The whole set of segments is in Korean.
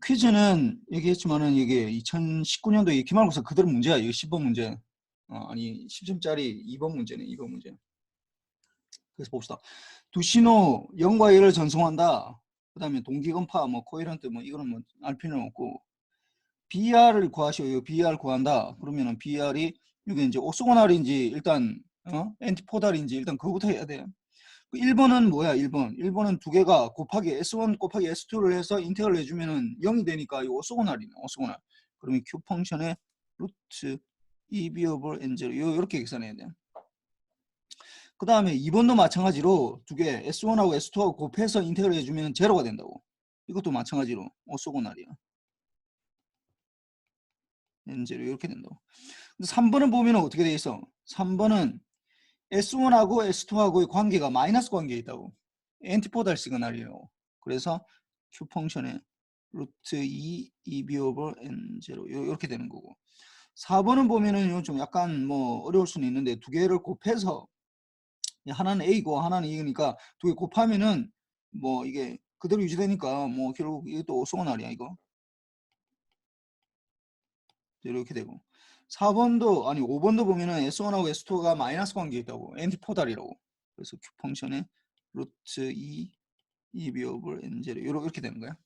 퀴즈는 얘기했지만은 이게 2019년도에 기말고사 그대로 문제야. 이거 10번 문제. 아니 10점짜리 2번 문제네. 2번 문제. 그래서 봅시다. 두 신호 0과 1을 전송한다. 그 다음에 동기건파 뭐 코헤런트 뭐 이거는 뭐 알 필요는 없고 BR을 구하시오. 이거 BR 구한다. 그러면은 BR이 이게 이제 오소고날인지 일단 엔티포달인지 일단 그거부터 해야 돼. 1번은 뭐야? 1번은 두 개가 곱하기 S1 곱하기 S2를 해서 인테그럴 해주면은 0이 되니까 이 오소고날이네. 오소고날. 그러면 Q 펑션의 루트 EB 오버 N0 요렇게 계산해야 돼. 그 다음에 2번도 마찬가지로 두 개 S1하고 S2하고 곱해서 인테그럴 해주면 제로가 된다고. 이것도 마찬가지로 오소고날이야. N0 이렇게 된다고. 3번은 보면 어떻게 돼 있어? 3번은 S1하고 S2하고의 관계가 마이너스 관계에 있다고. 엔티포달 시그널이에요. 그래서 Q 펑션의 루트 2 EB 오버 N0 이렇게 되는 거고. 4번은 보면은 좀 약간 뭐 어려울 수는 있는데 두 개를 곱해서 하나는 A고 하나는 E니까 두 개 곱하면은 뭐 이게 그대로 유지되니까 뭐 결국 이것도 오소고날이야 이거. 이렇게 되고 4번도 아니 5번도 보면은 S1하고 S2가 마이너스 관계에 있다고. 엔티포달이라고. 그래서 Q 펑션의 루트 2 EB 오버 N0 이렇게 되는 거야.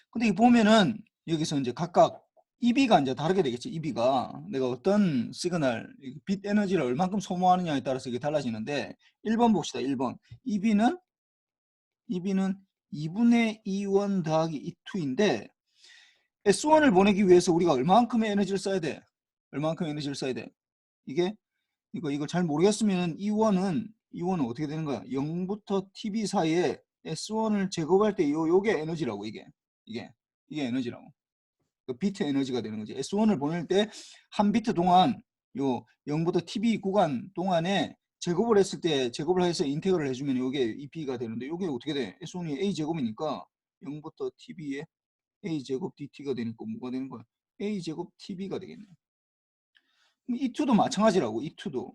근데 이 보면은 여기서 이제 각각 EB가 이제 다르게 되겠지. EB가 내가 어떤 시그널 빛 에너지를 얼만큼 소모하느냐에 따라서 이게 달라지는데 1번 봅시다. 1번 EB는 2분의 E1 더하기 E2인데 S1을 보내기 위해서 우리가 얼만큼의 에너지를 써야 돼? 얼만큼 에너지를 써야 돼? 이게 이거 잘 모르겠으면 E1은 어떻게 되는 거야? 0부터 TB 사이에 S1을 제곱할 때 요게 에너지라고. 이게 에너지라고. 그 비트 에너지가 되는 거지. S1을 보낼 때 한 비트 동안 요 0부터 TB 구간 동안에 제곱을 했을 때 제곱을 해서 인테그럴 해주면 요게 EP가 되는데 요게 어떻게 돼? S1이 A 제곱이니까 0부터 TB에 A 제곱 DT가 되니까 뭐가 되는 거야? A 제곱 TB가 되겠네. E2도 마찬가지라고. E2도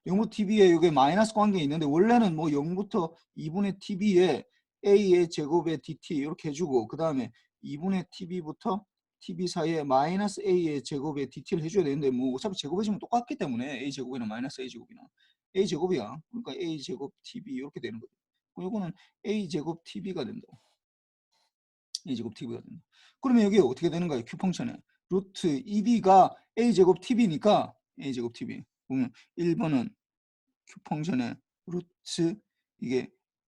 0부터 TB에 이게 마이너스 관계에 있는데 원래는 뭐 0부터 2분의 TB에 A의 제곱에 DT 이렇게 해주고 그 다음에 2분의 TB부터 TB 사이에 마이너스 A의 제곱에 DT를 해줘야 되는데 뭐 어차피 제곱해주면 똑같기 때문에 A 제곱이나 마이너스 A 제곱이나 A 제곱이야. 그러니까 A 제곱 TB 이렇게 되는 거죠. 이거는 A 제곱 TB가 된다. A 제곱 TB가 된다. 그러면 여기 어떻게 되는 거예요? Q 펑션에 루트 EB가 A제곱 TB니까 A제곱 TB. 보면 1번은 Q 펑션의 루트 이게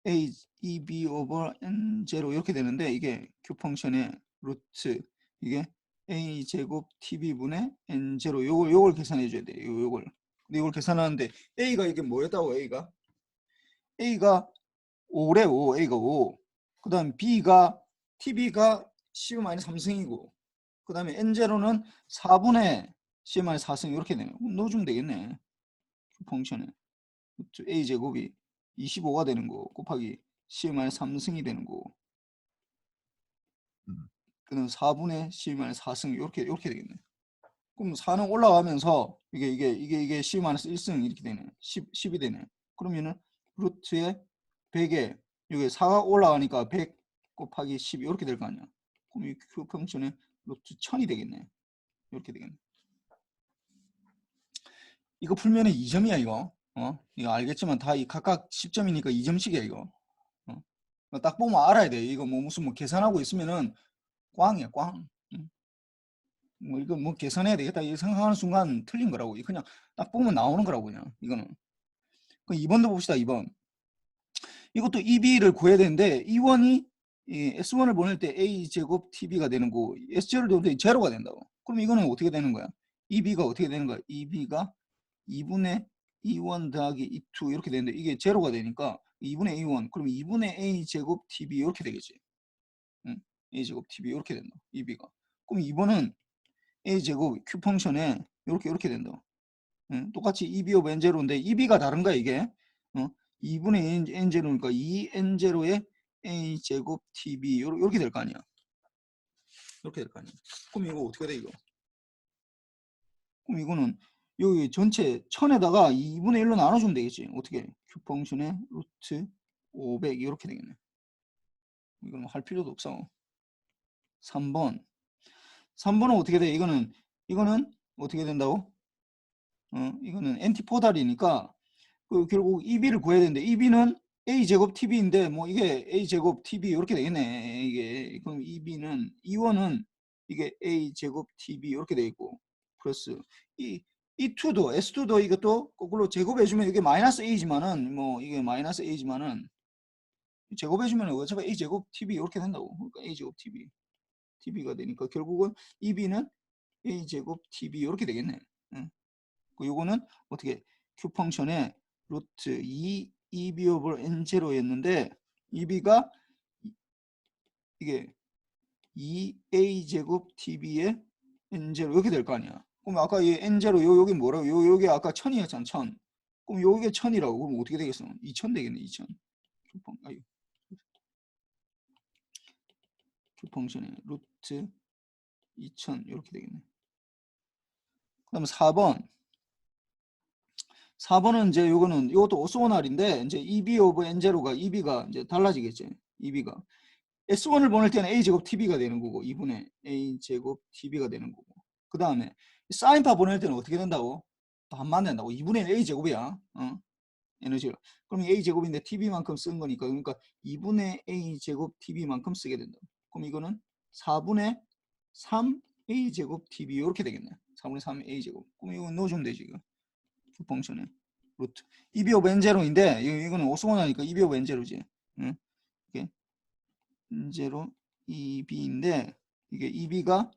A, EB 오버 N0 이렇게 되는데 이게 Q 펑션의 루트 이게 A제곱 TB분의 N0 요걸 계산해 줘야 돼요. 요걸. 근데 이걸 계산하는데 A가 이게 뭐였다고 A가 5래 5. A가 5. 그 다음 B가 TB가 C-3승이고 그 다음에 N0는 4분의 C-4승 이렇게 되네요. 넣어주면 되겠네. 펑션에 A제곱이 25가 되는 거 곱하기 C-3승이 되는 거 그다음 4분의 C-4승 이렇게 되겠네. 그럼 4는 올라가면서 이게 C-1승 이렇게 되네. 10이 되네. 그러면은 루트에 100에 여기 4가 올라가니까 100 곱하기 10 이렇게 될 거 아니야. 그럼 이 Q 펑션의 루트 1000이 되겠네. 이렇게 되겠네. 이거 풀면은 2점이야 이거. 이거 알겠지만 다 각각 10점이니까 2점씩이야 이거. 딱 보면 알아야 돼. 이거 뭐 무슨 뭐 계산하고 있으면은 꽝이야 꽝. 뭐 이거 뭐 계산해야 되겠다 이 생각하는 순간 틀린 거라고. 그냥 딱 보면 나오는 거라고 그냥 이거는. 그럼 2번도 봅시다. 2번. 이것도 EB를 구해야 되는데 E1이 S1을 보낼 때 A제곱 TB가 되는 거 S0를 보낼 때 제로가 된다고. 그럼 이거는 어떻게 되는 거야? EB가 어떻게 되는 거야? EB가 2분의 E1 더하기 E2 이렇게 되는데 이게 제로가 되니까 2분의 A1 그럼 2분의 A제곱 TB 이렇게 되겠지. 응? A제곱 TB 이렇게 된다. EB가. 그럼 2번은 A제곱 Q 펑션에 이렇게 된다. 응? 똑같이 EB 오브 N0인데 EB가 다른 거야 이게. 2분의 N0니까 2N0의 A제곱 TB 이렇게 될 거 아니야. 이렇게 될 거 아니야. 그럼 이거 어떻게 돼 이거? 그럼 이거는 여기 전체 1000에다가 2분의 1로 나눠주면 되겠지. 어떻게? Q 펑션의 루트 500 이렇게 되겠네. 이건 할 필요도 없어. 3번. 3번은 어떻게 돼? 이거는 어떻게 된다고? 이거는 엔티포달이니까 결국 EB를 구해야 되는데 EB는 A제곱 TB인데 뭐 이게 A제곱 TB 이렇게 되겠네. 이게 그럼 EB는 E1은 이게 A제곱 TB 이렇게 돼 있고 플러스 E2도 S2도 이것도 거꾸로 제곱해주면 이게 마이너스 A지만은 뭐 이게 마이너스 A지만은 제곱해주면 어차피 A제곱 TB 이렇게 된다고. 그러니까 A제곱 TB가 되니까 결국은 EB는 A제곱 TB 이렇게 되겠네. 응. 요거는 어떻게 Q 펑션의 루트 2 EB 오버 N0였는데 EB가 이게 2A제곱 TB의 N0 이렇게 될 거 아니야. 그럼 아까 이 N0 여기 뭐라고? 여기 아까 1000이었잖아. 1000. 그럼 요게 1000이라고. 그럼 어떻게 되겠어? 2000 되겠네. 2000. Q 펑션의 루트 2000 이렇게 되겠네. 그 다음에 4번. 4번은 이제 요거는 이것도 오소원알인데 이제 EB 오브 N0가 EB가 이제 달라지겠지. EB가 S1을 보낼 때는 A제곱 TB가 되는 거고 2분의 A제곱 TB가 되는 거고 그 다음에 사인파 보낼 때는 어떻게 된다고? 반만 된다고. 2분의 A제곱이야. 에너지가. 그럼 A제곱인데 TB만큼 쓴 거니까 그러니까 2분의 A제곱 TB만큼 쓰게 된다. 그럼 이거는 4분의 3 A제곱 TB 이렇게 되겠네. 4분의 3 A제곱. 그럼 이거 넣어주면 되지. 이거. 펑션에 루트 EB 오브 N0인데 이거는 오소원하니까 EB 오브 N0지. 응? 이게 N0 EB인데 이게 EB가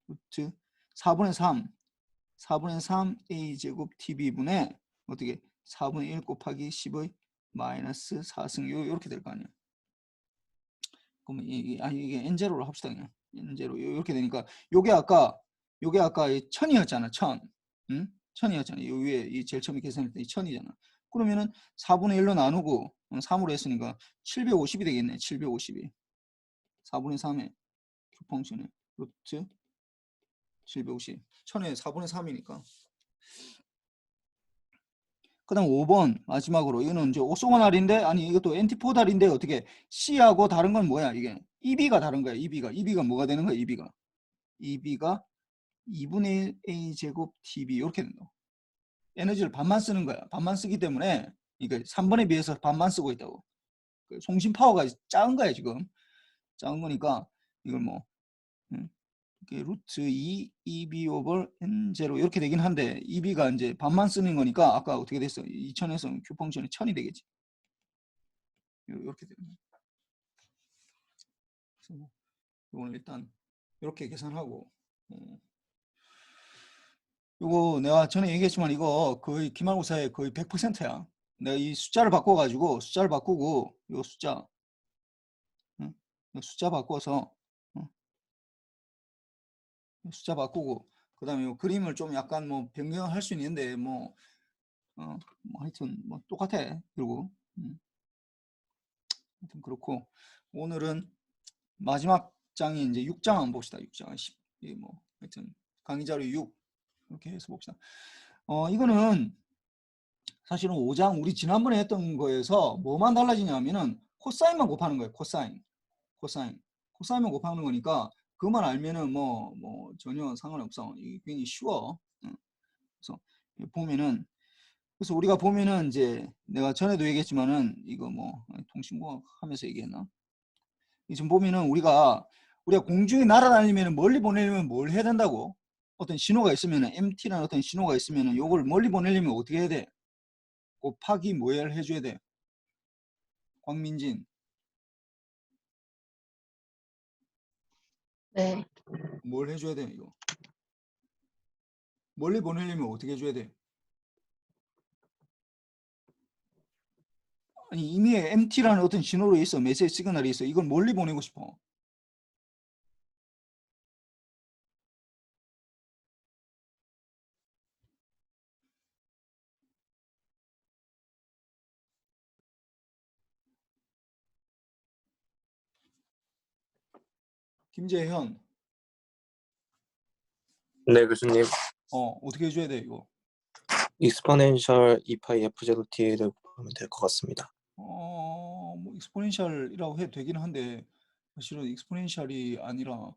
루트 4분의 3 A제곱 TB분의 어떻게 4분의 1 곱하기 10의 마이너스 4승 요렇게 될 거 아니야. 그러면 이게 N0로 합시다. 그냥 N0 이렇게 되니까 요게 아까 1000이었잖아. 1000. 응? 1000이었잖아. 요 위에 이 제일 처음에 계산했더니 1000이잖아. 그러면은 4분의 1로 나누고 3으로 했으니까 750이 되겠네. 750이. 4분의 3의 Q 펑션의 루트 750. 1000에 4분의 3이니까. 그 다음 5번 마지막으로 이거는 이제 오소원알인데 아니 이것도 엔티포달인데 어떻게 C하고 다른 건 뭐야 이게 EB가 다른 거야. EB가 뭐가 되는 거야. EB가 2분의 1 A제곱 TB 이렇게 된다. 에너지를 반만 쓰는 거야. 반만 쓰기 때문에 이거 3번에 비해서 반만 쓰고 있다고. 송신 파워가 작은 거야 지금. 작은 거니까 이걸 뭐 루트 2 EB 오버 N0 이렇게 되긴 한데 EB가 이제 반만 쓰는 거니까 아까 어떻게 됐어? 2000에서 Q 펑션이 1000이 되겠지. 이렇게 되는 거야. 그래서 뭐 이거는 일단 이렇게 계산하고 이거 내가 전에 얘기했지만 이거 거의 기말고사에 거의 100%야. 내가 이 숫자를 바꿔가지고 숫자를 바꾸고 이 숫자 숫자 바꿔서 숫자 바꾸고 그 다음에 이 그림을 좀 약간 뭐 변경할 수 있는데 뭐 하여튼 뭐 똑같아. 그리고 하여튼 그렇고 오늘은 마지막 장이 이제 6장 한번 봅시다. 6장 10. 뭐 하여튼 강의 자료 6 이렇게 해서 봅시다. 이거는 사실은 5장 우리 지난번에 했던 거에서 뭐만 달라지냐면은 코사인만 곱하는 거예요. 코사인만 곱하는 거니까 그것만 알면은 뭐 전혀 상관없어. 이게 굉장히 쉬워. 그래서 보면은 그래서 우리가 보면은 이제 내가 전에도 얘기했지만은 이거 뭐 통신공학 하면서 얘기했나? 지금 보면은 우리가 공중에 날아다니면 멀리 보내려면 뭘 해야 된다고? 어떤 신호가 있으면은 MT라는 어떤 신호가 있으면은 요걸 멀리 보내려면 어떻게 해야 돼? 곱하기 뭐를 해줘야 돼? 광민진. 네. 뭘 해줘야 돼 이거? 멀리 보내려면 어떻게 해줘야 돼? 아니 이미 MT라는 어떤 신호로 있어. 메시지 시그널이 있어. 이걸 멀리 보내고 싶어. 김재현. 네, 교수님. 어떻게 해줘야 돼 이거? 익스포넨셜 2파이 f0t를 보면 될 것 같습니다. 뭐 익스포넨셜이라고 해도 되긴 한데 사실은 익스포넨셜이 아니라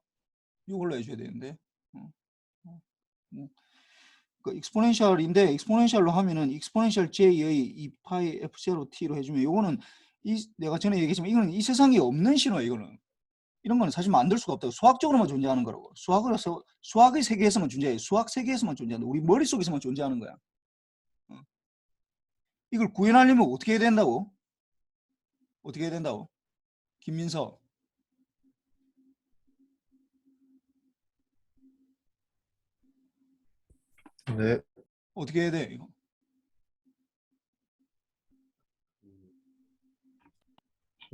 이걸로 해줘야 되는데. 그 익스포넨셜인데 익스포넨셜로 하면은 익스포넨셜 j의 2파이 f0t로 해주면 요거는 내가 전에 얘기했지만 이거는 이 세상에 없는 신호야. 이거는 이런 거는 사실 만들 수가 없다고. 수학적으로만 존재하는 거라고. 수학의 세계에서만 존재해. 수학 세계에서만 존재한다. 우리 머릿속에서만 존재하는 거야. 이걸 구현하려면 어떻게 해야 된다고? 어떻게 해야 된다고? 김민서. 네. 어떻게 해야 돼 이거?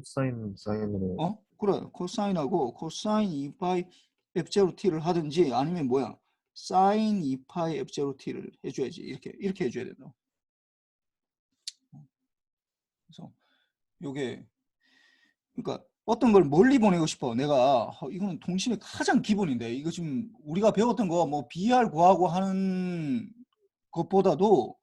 사인으로. 그래. 코사인하고 코사인 2파이 f0t를 하든지 아니면 뭐야? 사인 2파이 f0t를 해줘야지. 이렇게 해줘야 된다. 그래서 요게 그러니까 어떤 걸 멀리 보내고 싶어. 내가 이거는 통신의 가장 기본인데 이거 지금 우리가 배웠던 거 뭐 BR 구하고 하는 것보다도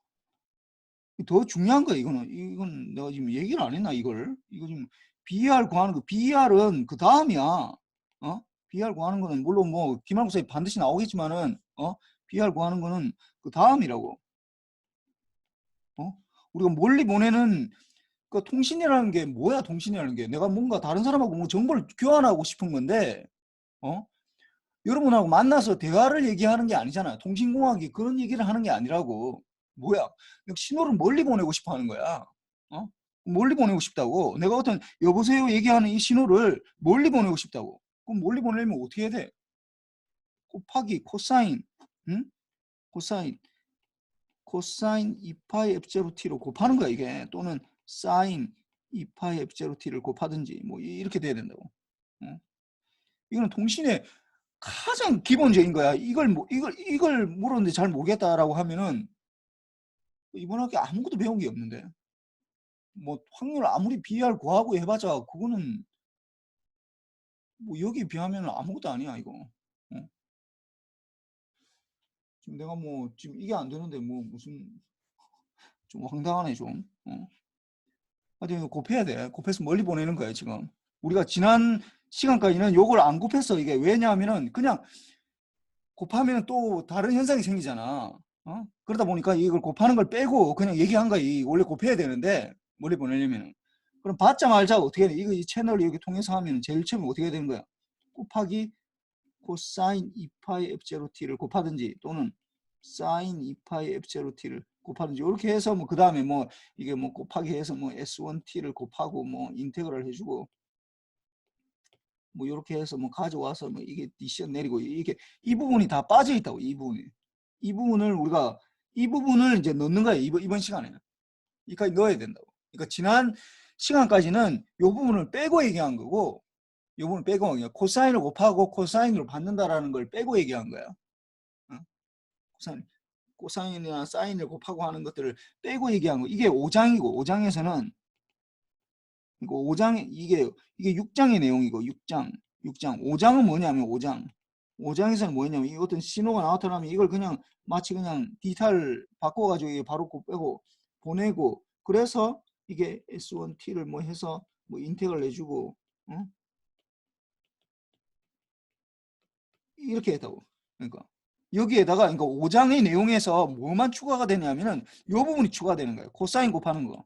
더 중요한 거야. 이건 내가 지금 얘기를 안 했나 이걸? 이거 지금 BR 구하는 거 BR은 그 다음이야. BR 구하는 거는 물론 뭐 기말고사에 반드시 나오겠지만은 BR 구하는 거는 그 다음이라고. 우리가 멀리 보내는 그 통신이라는 게 뭐야? 통신이라는 게 내가 뭔가 다른 사람하고 뭐 정보를 교환하고 싶은 건데 여러분하고 만나서 대화를 얘기하는 게 아니잖아. 통신공학이 그런 얘기를 하는 게 아니라고. 뭐야? 신호를 멀리 보내고 싶어 하는 거야. 멀리 보내고 싶다고. 내가 어떤 여보세요 얘기하는 이 신호를 멀리 보내고 싶다고. 그럼 멀리 보내려면 어떻게 해야 돼? 곱하기 코사인, 응? 코사인 2파이 f0t로 곱하는 거야 이게. 또는 사인 2파이 f0t를 곱하든지 뭐 이렇게 돼야 된다고. 이거는 통신의 가장 기본적인 거야. 이걸 물었는데 잘 모르겠다라고 하면은 이번 학기 아무것도 배운 게 없는데 뭐 확률 아무리 BR 구하고 해봤자 그거는 뭐 여기 비하면 아무것도 아니야 이거. 지금 내가 뭐 지금 이게 안 되는데 뭐 무슨 좀 황당하네 좀. 하여튼 곱해야 돼. 곱해서 멀리 보내는 거야 지금. 우리가 지난 시간까지는 요걸 안 곱했어. 이게 왜냐하면은 그냥 곱하면 또 다른 현상이 생기잖아. 그러다 보니까 이걸 곱하는 걸 빼고 그냥 얘기한 거야. 원래 곱해야 되는데 멀리 보내려면 그럼 받자 말자 어떻게 해? 이거 이 채널을 이렇게 통해서 하면 제일 처음에 어떻게 해야 되는 거야? 곱하기 코사인 2파이 f0t를 곱하든지 또는 사인 2파이 f0t를 곱하든지 이렇게 해서 뭐 그 다음에 뭐 이게 뭐 곱하기 해서 뭐 s1t를 곱하고 뭐 인테그랄 해주고 뭐 이렇게 해서 뭐 가져와서 뭐 이게 디시전 내리고 이게 이 부분이 다 빠져 있다고. 이 부분을 우리가 이 부분을 이제 넣는 거야. 이번 시간에는 이까지 넣어야 된다고. 그러니까 지난 시간까지는 이 부분을 빼고 얘기한 거고 이 부분을 빼고 코사인을 곱하고 코사인으로 받는다라는 걸 빼고 얘기한 거야. 코사인이나 사인을 곱하고 하는 것들을 빼고 얘기한 거. 이게 5장이고 5장에서는 이거 5장 이게 6장의 내용이고 6장 5장은 뭐냐면 5장에서는 뭐냐면 이 어떤 신호가 나타나면 이걸 그냥 마치 그냥 디지털 바꿔가지고 바로 빼고 보내고 그래서 이게 S1T를 뭐 해서 뭐 인텍을 내주고 이렇게 했다고. 그러니까 여기에다가 그러니까 5장의 내용에서 뭐만 추가가 되냐면은 이 부분이 추가되는 거예요. 코사인 곱하는 거.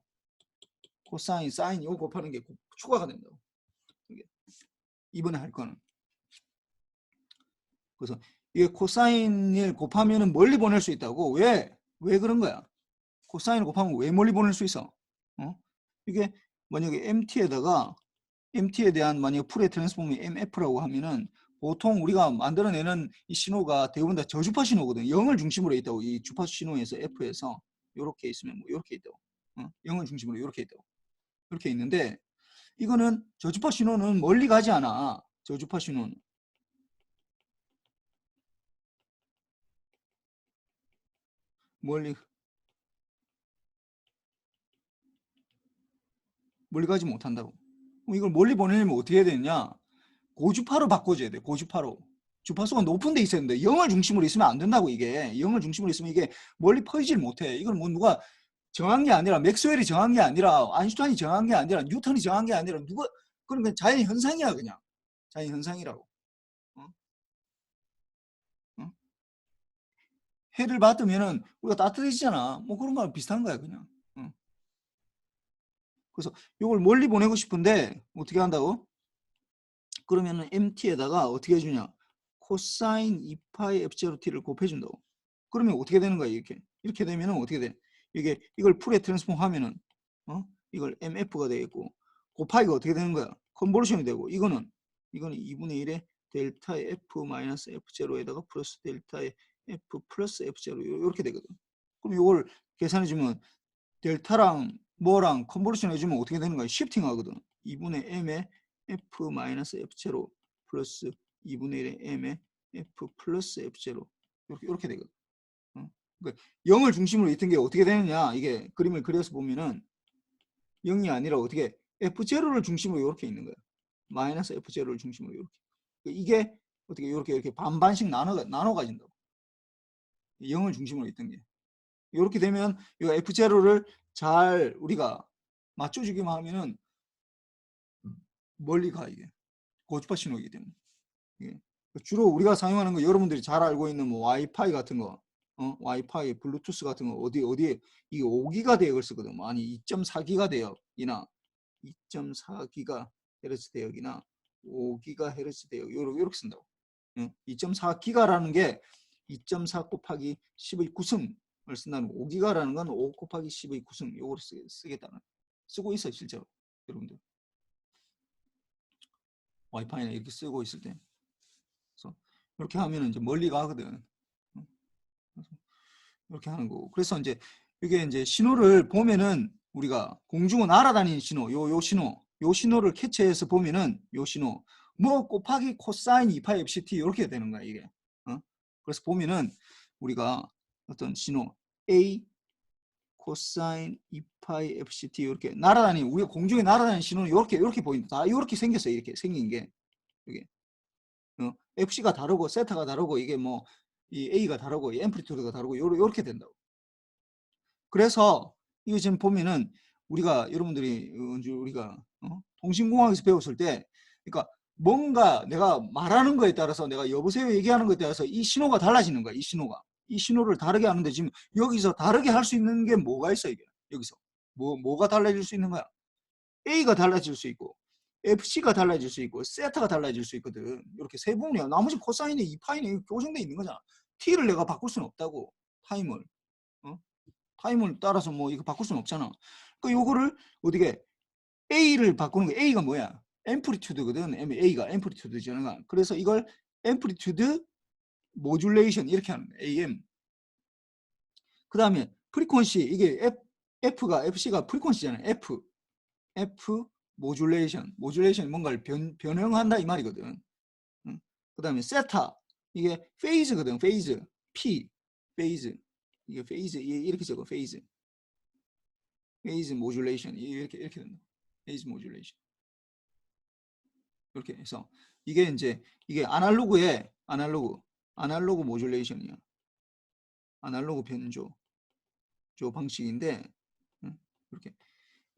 코사인, 사인 이거 곱하는 게 추가가 된다고. 이번에 할 거는. 그래서 이게 코사인을 곱하면은 멀리 보낼 수 있다고. 왜 그런 거야? 코사인을 곱하면 왜 멀리 보낼 수 있어? 이게 만약에 MT에 대한 만약에 풀의 트랜스폼이 MF라고 하면은 보통 우리가 만들어내는 이 신호가 대부분 다 저주파 신호거든. 0을 중심으로 있다고. 이 주파 신호에서 F에서 이렇게 있으면 뭐 이렇게 있다고. 0을 중심으로 이렇게 있다고. 이렇게 있는데 이거는 저주파 신호는 멀리 가지 않아. 저주파 신호는. 멀리 가지 못한다고. 그럼 이걸 멀리 보내려면 어떻게 해야 되느냐? 고주파로 바꿔줘야 돼. 고주파로. 주파수가 높은 데 있어야 되는데 0을 중심으로 있으면 안 된다고. 이게 0을 중심으로 있으면 이게 멀리 퍼지질 못해. 이걸 뭐 누가 정한 게 아니라 맥스웰이 정한 게 아니라 아인슈타인이 정한 게 아니라 뉴턴이 정한 게 아니라 누가 그런 건 자연 현상이야. 그냥 자연 현상이라고. 해를 받으면은 우리가 따뜻해지잖아. 뭐 그런 거랑 비슷한 거야 그냥. 그래서 이걸 멀리 보내고 싶은데 어떻게 한다고? 그러면은 MT에다가 어떻게 해주냐? 코사인 2파이 F0t를 곱해준다고. 그러면 어떻게 되는 거야 이렇게? 이렇게 되면은 어떻게 돼? 이걸 풀에 트랜스폼 하면은 이걸 MF가 되겠고 곱하기가 어떻게 되는 거야? 컨버전이 되고 이거는 2분의 1의 델타의 F 마이너스 F0에다가 플러스 델타의 F 플러스 F0 이렇게 되거든. 그럼 이걸 계산해주면 델타랑 뭐랑 컨버전 해주면 어떻게 되는 거야? 시프팅 하거든. 2분의 m의 f 마이너스 f0 플러스 2분의 1의 m의 f 플러스 f0 이렇게 되거든. 그러니까 0을 중심으로 있던 게 어떻게 되느냐? 이게 그림을 그려서 보면은 0이 아니라 어떻게 f0를 중심으로 이렇게 있는 거야. 마이너스 f0를 중심으로 이렇게. 그러니까 이게 어떻게 이렇게 반반씩 나눠 가진다고. 0을 중심으로 있던 게. 이렇게 되면 이 F0를 잘 우리가 맞춰주기만 하면은 멀리 가 이게 고주파 신호이기 때문에 이게 주로 우리가 사용하는 거 여러분들이 잘 알고 있는 뭐 와이파이 같은 거, 와이파이, 블루투스 같은 거 어디에 이게 5기가 대역을 쓰거든. 아니 2.4기가 대역이나 2.4기가 헤르츠 대역이나 5기가 헤르츠 대역 이렇게 쓴다고. 2.4기가라는 게 2.4 곱하기 10의 9승 을 쓴다는 거. 5기가라는 건 5 곱하기 10의 9승 요거를 쓰겠다는 쓰고 있어요 실제로 여러분들 와이파이나 이렇게 쓰고 있을 때 그래서 이렇게 하면 이제 멀리 가거든. 그래서 이렇게 하는 거고 그래서 이제 이게 이제 신호를 보면은 우리가 공중을 날아다니는 신호 요 신호를 캐치해서 보면은 요 신호 뭐 곱하기 코사인 2파이 FCT 이렇게 되는 거야 이게. 그래서 보면은 우리가 어떤 신호 A 코사인 2파이 FCT 이렇게 날아다니는 우리가 공중에 날아다니는 신호는 이렇게 보인다. 다 이렇게 생겼어요. 이렇게 생긴 게 이게 FC가 다르고 세타가 다르고 이게 뭐 이 A가 다르고 이 앰플리튜드가 다르고 이렇게 된다고. 그래서 이거 지금 보면은 우리가 여러분들이 우리가 통신공학에서 배웠을 때 그러니까 뭔가 내가 말하는 거에 따라서 내가 여보세요 얘기하는 거에 따라서 이 신호가 달라지는 거야. 이 신호를 다르게 하는데 지금 여기서 다르게 할 수 있는 게 뭐가 있어 이게 여기서 뭐가 달라질 수 있는 거야? A가 달라질 수 있고 FC가 달라질 수 있고 세타가 달라질 수 있거든. 이렇게 세 부분이야. 나머지 코사인에 2파이는 교정돼 있는 거잖아. T를 내가 바꿀 수는 없다고. 타임을. 타임을 따라서 뭐 이거 바꿀 수는 없잖아. 그러니까 요거를 어떻게 A를 바꾸는 거 A가 뭐야? 앰플리튜드거든. A가 앰플리튜드잖아. 그래서 이걸 앰플리튜드 모듈레이션 이렇게 하는 거야. AM. 그다음에 프리퀀시 이게 F가 FC가 프리퀀시잖아. F 모듈레이션 뭔가를 변형한다 이 말이거든. 그다음에 세타 이게 페이즈거든. 페이즈 P 페이즈 이게 페이즈 이렇게 적어 페이즈 모듈레이션 이렇게 된다. 페이즈 모듈레이션 이렇게 해서 이게 이제 이게 아날로그 모듈레이션이야. 아날로그 변조 방식인데 이렇게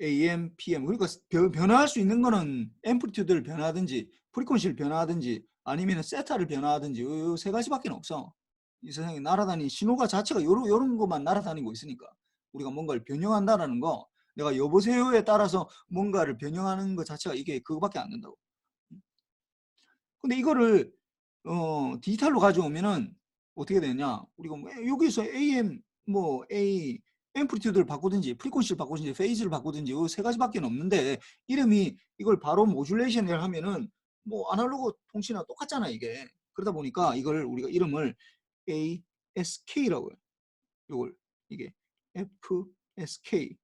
AM, PM 그러니까 변화할 수 있는 거는 앰플리튜드를 변화하든지 프리퀀시를 변화하든지 아니면 세타를 변화하든지 이 세 가지밖에 없어. 이 세상에 날아다니는 신호가 자체가 요런 것만 날아다니고 있으니까 우리가 뭔가를 변형한다라는 거 내가 여보세요에 따라서 뭔가를 변형하는 것 자체가 이게 그거밖에 안 된다고. 근데 이거를 디지털로 가져오면은 어떻게 되냐? 우리가 뭐 여기서 AM 뭐 A 앰플리튜드를 바꾸든지 프리퀀시를 바꾸든지 페이즈를 바꾸든지 이 세 가지밖에 없는데 이름이 이걸 바로 모듈레이션을 하면은 뭐 아날로그 통신이랑 똑같잖아 이게. 그러다 보니까 이걸 우리가 이름을 ASK라고 해요. 이걸 이게 FSK,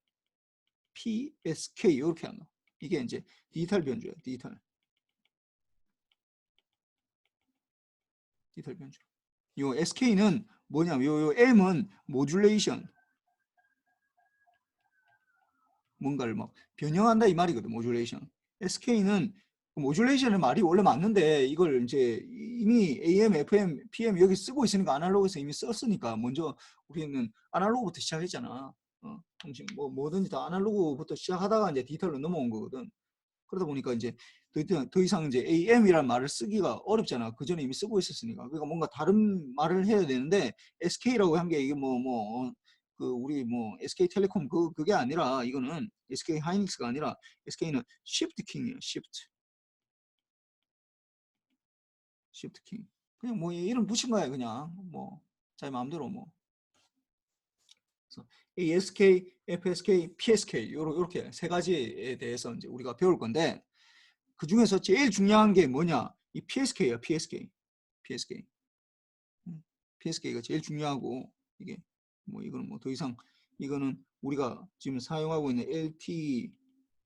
PSK 이렇게 한다. 이게 이제 디지털 변조야. 디지털 변조. 요 SK는 뭐냐면 요 M은 모듈레이션 뭔가를 막 변형한다 이 말이거든. 모듈레이션. SK는 모듈레이션의 말이 원래 맞는데 이걸 이제 이미 AM, FM, PM 여기 쓰고 있으니까 아날로그에서 이미 썼으니까 먼저 우리는 아날로그부터 시작했잖아. 통신 뭐든지 다 아날로그부터 시작하다가 이제 디지털로 넘어온 거거든. 그러다 보니까 이제 더 이상 이제 AM이라는 말을 쓰기가 어렵잖아. 그 전에 이미 쓰고 있었으니까. 그러니까 뭔가 다른 말을 해야 되는데 SK라고 한 게 이게 그 우리 뭐 SK텔레콤 그게 아니라 이거는 SK 하이닉스가 아니라 SK는 시프트 킹이에요. 시프트 킹. 그냥 뭐 이름 붙인 거야 그냥 뭐 자기 마음대로 뭐. 그래서 ASK, FSK, PSK 요렇게 세 가지에 대해서 이제 우리가 배울 건데 그 중에서 제일 중요한 게 뭐냐? 이 PSK야, PSK. PSK가 제일 중요하고 이게 뭐 이거는 뭐 더 이상 이거는 우리가 지금 사용하고 있는 LTE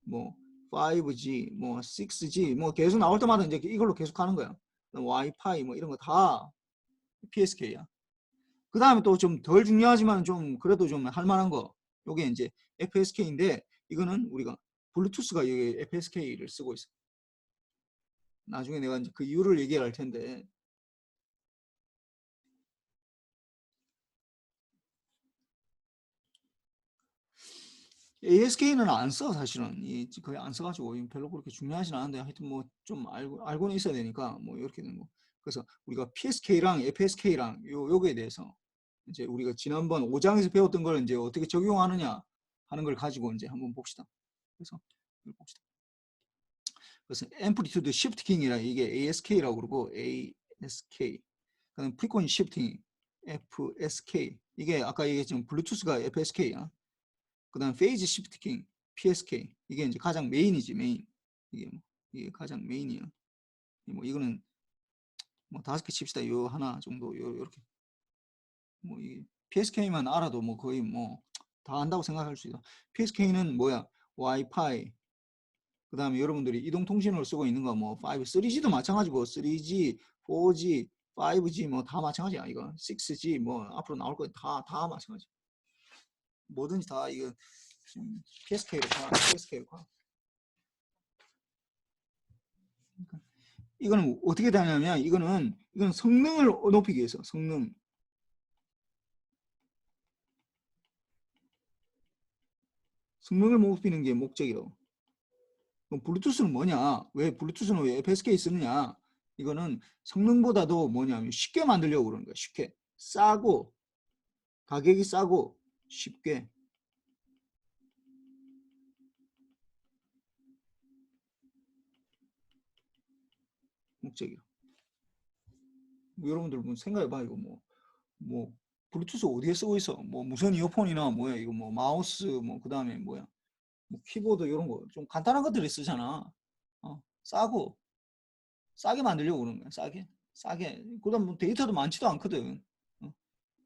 뭐 5G 뭐 6G 뭐 계속 나올 때마다 이제 이걸로 계속 하는 거야. 와이파이 뭐 이런 거 다 PSK야. 그 다음에 또 좀 덜 중요하지만 좀 그래도 좀 할 만한 거 요게 이제 FSK인데 이거는 우리가 블루투스가 여기 FSK를 쓰고 있어. 나중에 내가 이제 그 이유를 얘기할 텐데 ASK는 안 써 사실은 거의 안 써가지고 별로 그렇게 중요하진 않은데 하여튼 뭐 좀 알고는 있어야 되니까 뭐 이렇게 되는 거. 그래서 우리가 PSK랑 FSK랑 요거에 대해서 이제 우리가 지난번 5장에서 배웠던 걸 이제 어떻게 적용하느냐 하는 걸 가지고 이제 한번 봅시다. 그래서 이걸 봅시다. 그래서 앰플리튜드 시프팅이라 이게 ASK라고 그러고 ASK. 그다음 프리퀀시 시프팅 FSK. 이게 아까 얘기했지만 블루투스가 FSK야. 그다음 페이즈 시프팅 PSK. 이게 이제 가장 메인이지 메인. 이게 가장 메인이야. 뭐 이거는 뭐 5개 칩시다. 요 하나 정도 요렇게. 뭐 이 PSK만 알아도 뭐 거의 뭐 다 안다고 생각할 수 있어. PSK는 뭐야? 와이파이. 그 다음에 여러분들이 이동통신으로 쓰고 있는 거 뭐 5, 3G도 마찬가지고 3G, 4G, 5G 뭐 다 마찬가지야. 이거 6G 뭐 앞으로 나올 거 다 마찬가지. 뭐든지 다 이거 PSK로 가. PSK로 가. 그러니까 이거는 어떻게 되냐면 이거는 성능을 높이기 위해서 성능을 높이는 게 목적이라고. 그럼 블루투스는 뭐냐? 블루투스는 왜 FSK 쓰느냐? 이거는 성능보다도 뭐냐면 쉽게 만들려고 그러는 거야. 쉽게. 싸고 가격이 싸고 쉽게. 목적이야. 뭐 여러분들 뭐 생각해봐. 이거 뭐 블루투스 어디에 쓰고 있어? 뭐 무선 이어폰이나 뭐야 이거 뭐 마우스 뭐 그 다음에 뭐야 뭐 키보드 이런 거 좀 간단한 것들이 쓰잖아. 싸고 싸게 만들려고 그러는 거야. 싸게. 그다음 뭐 데이터도 많지도 않거든. 어.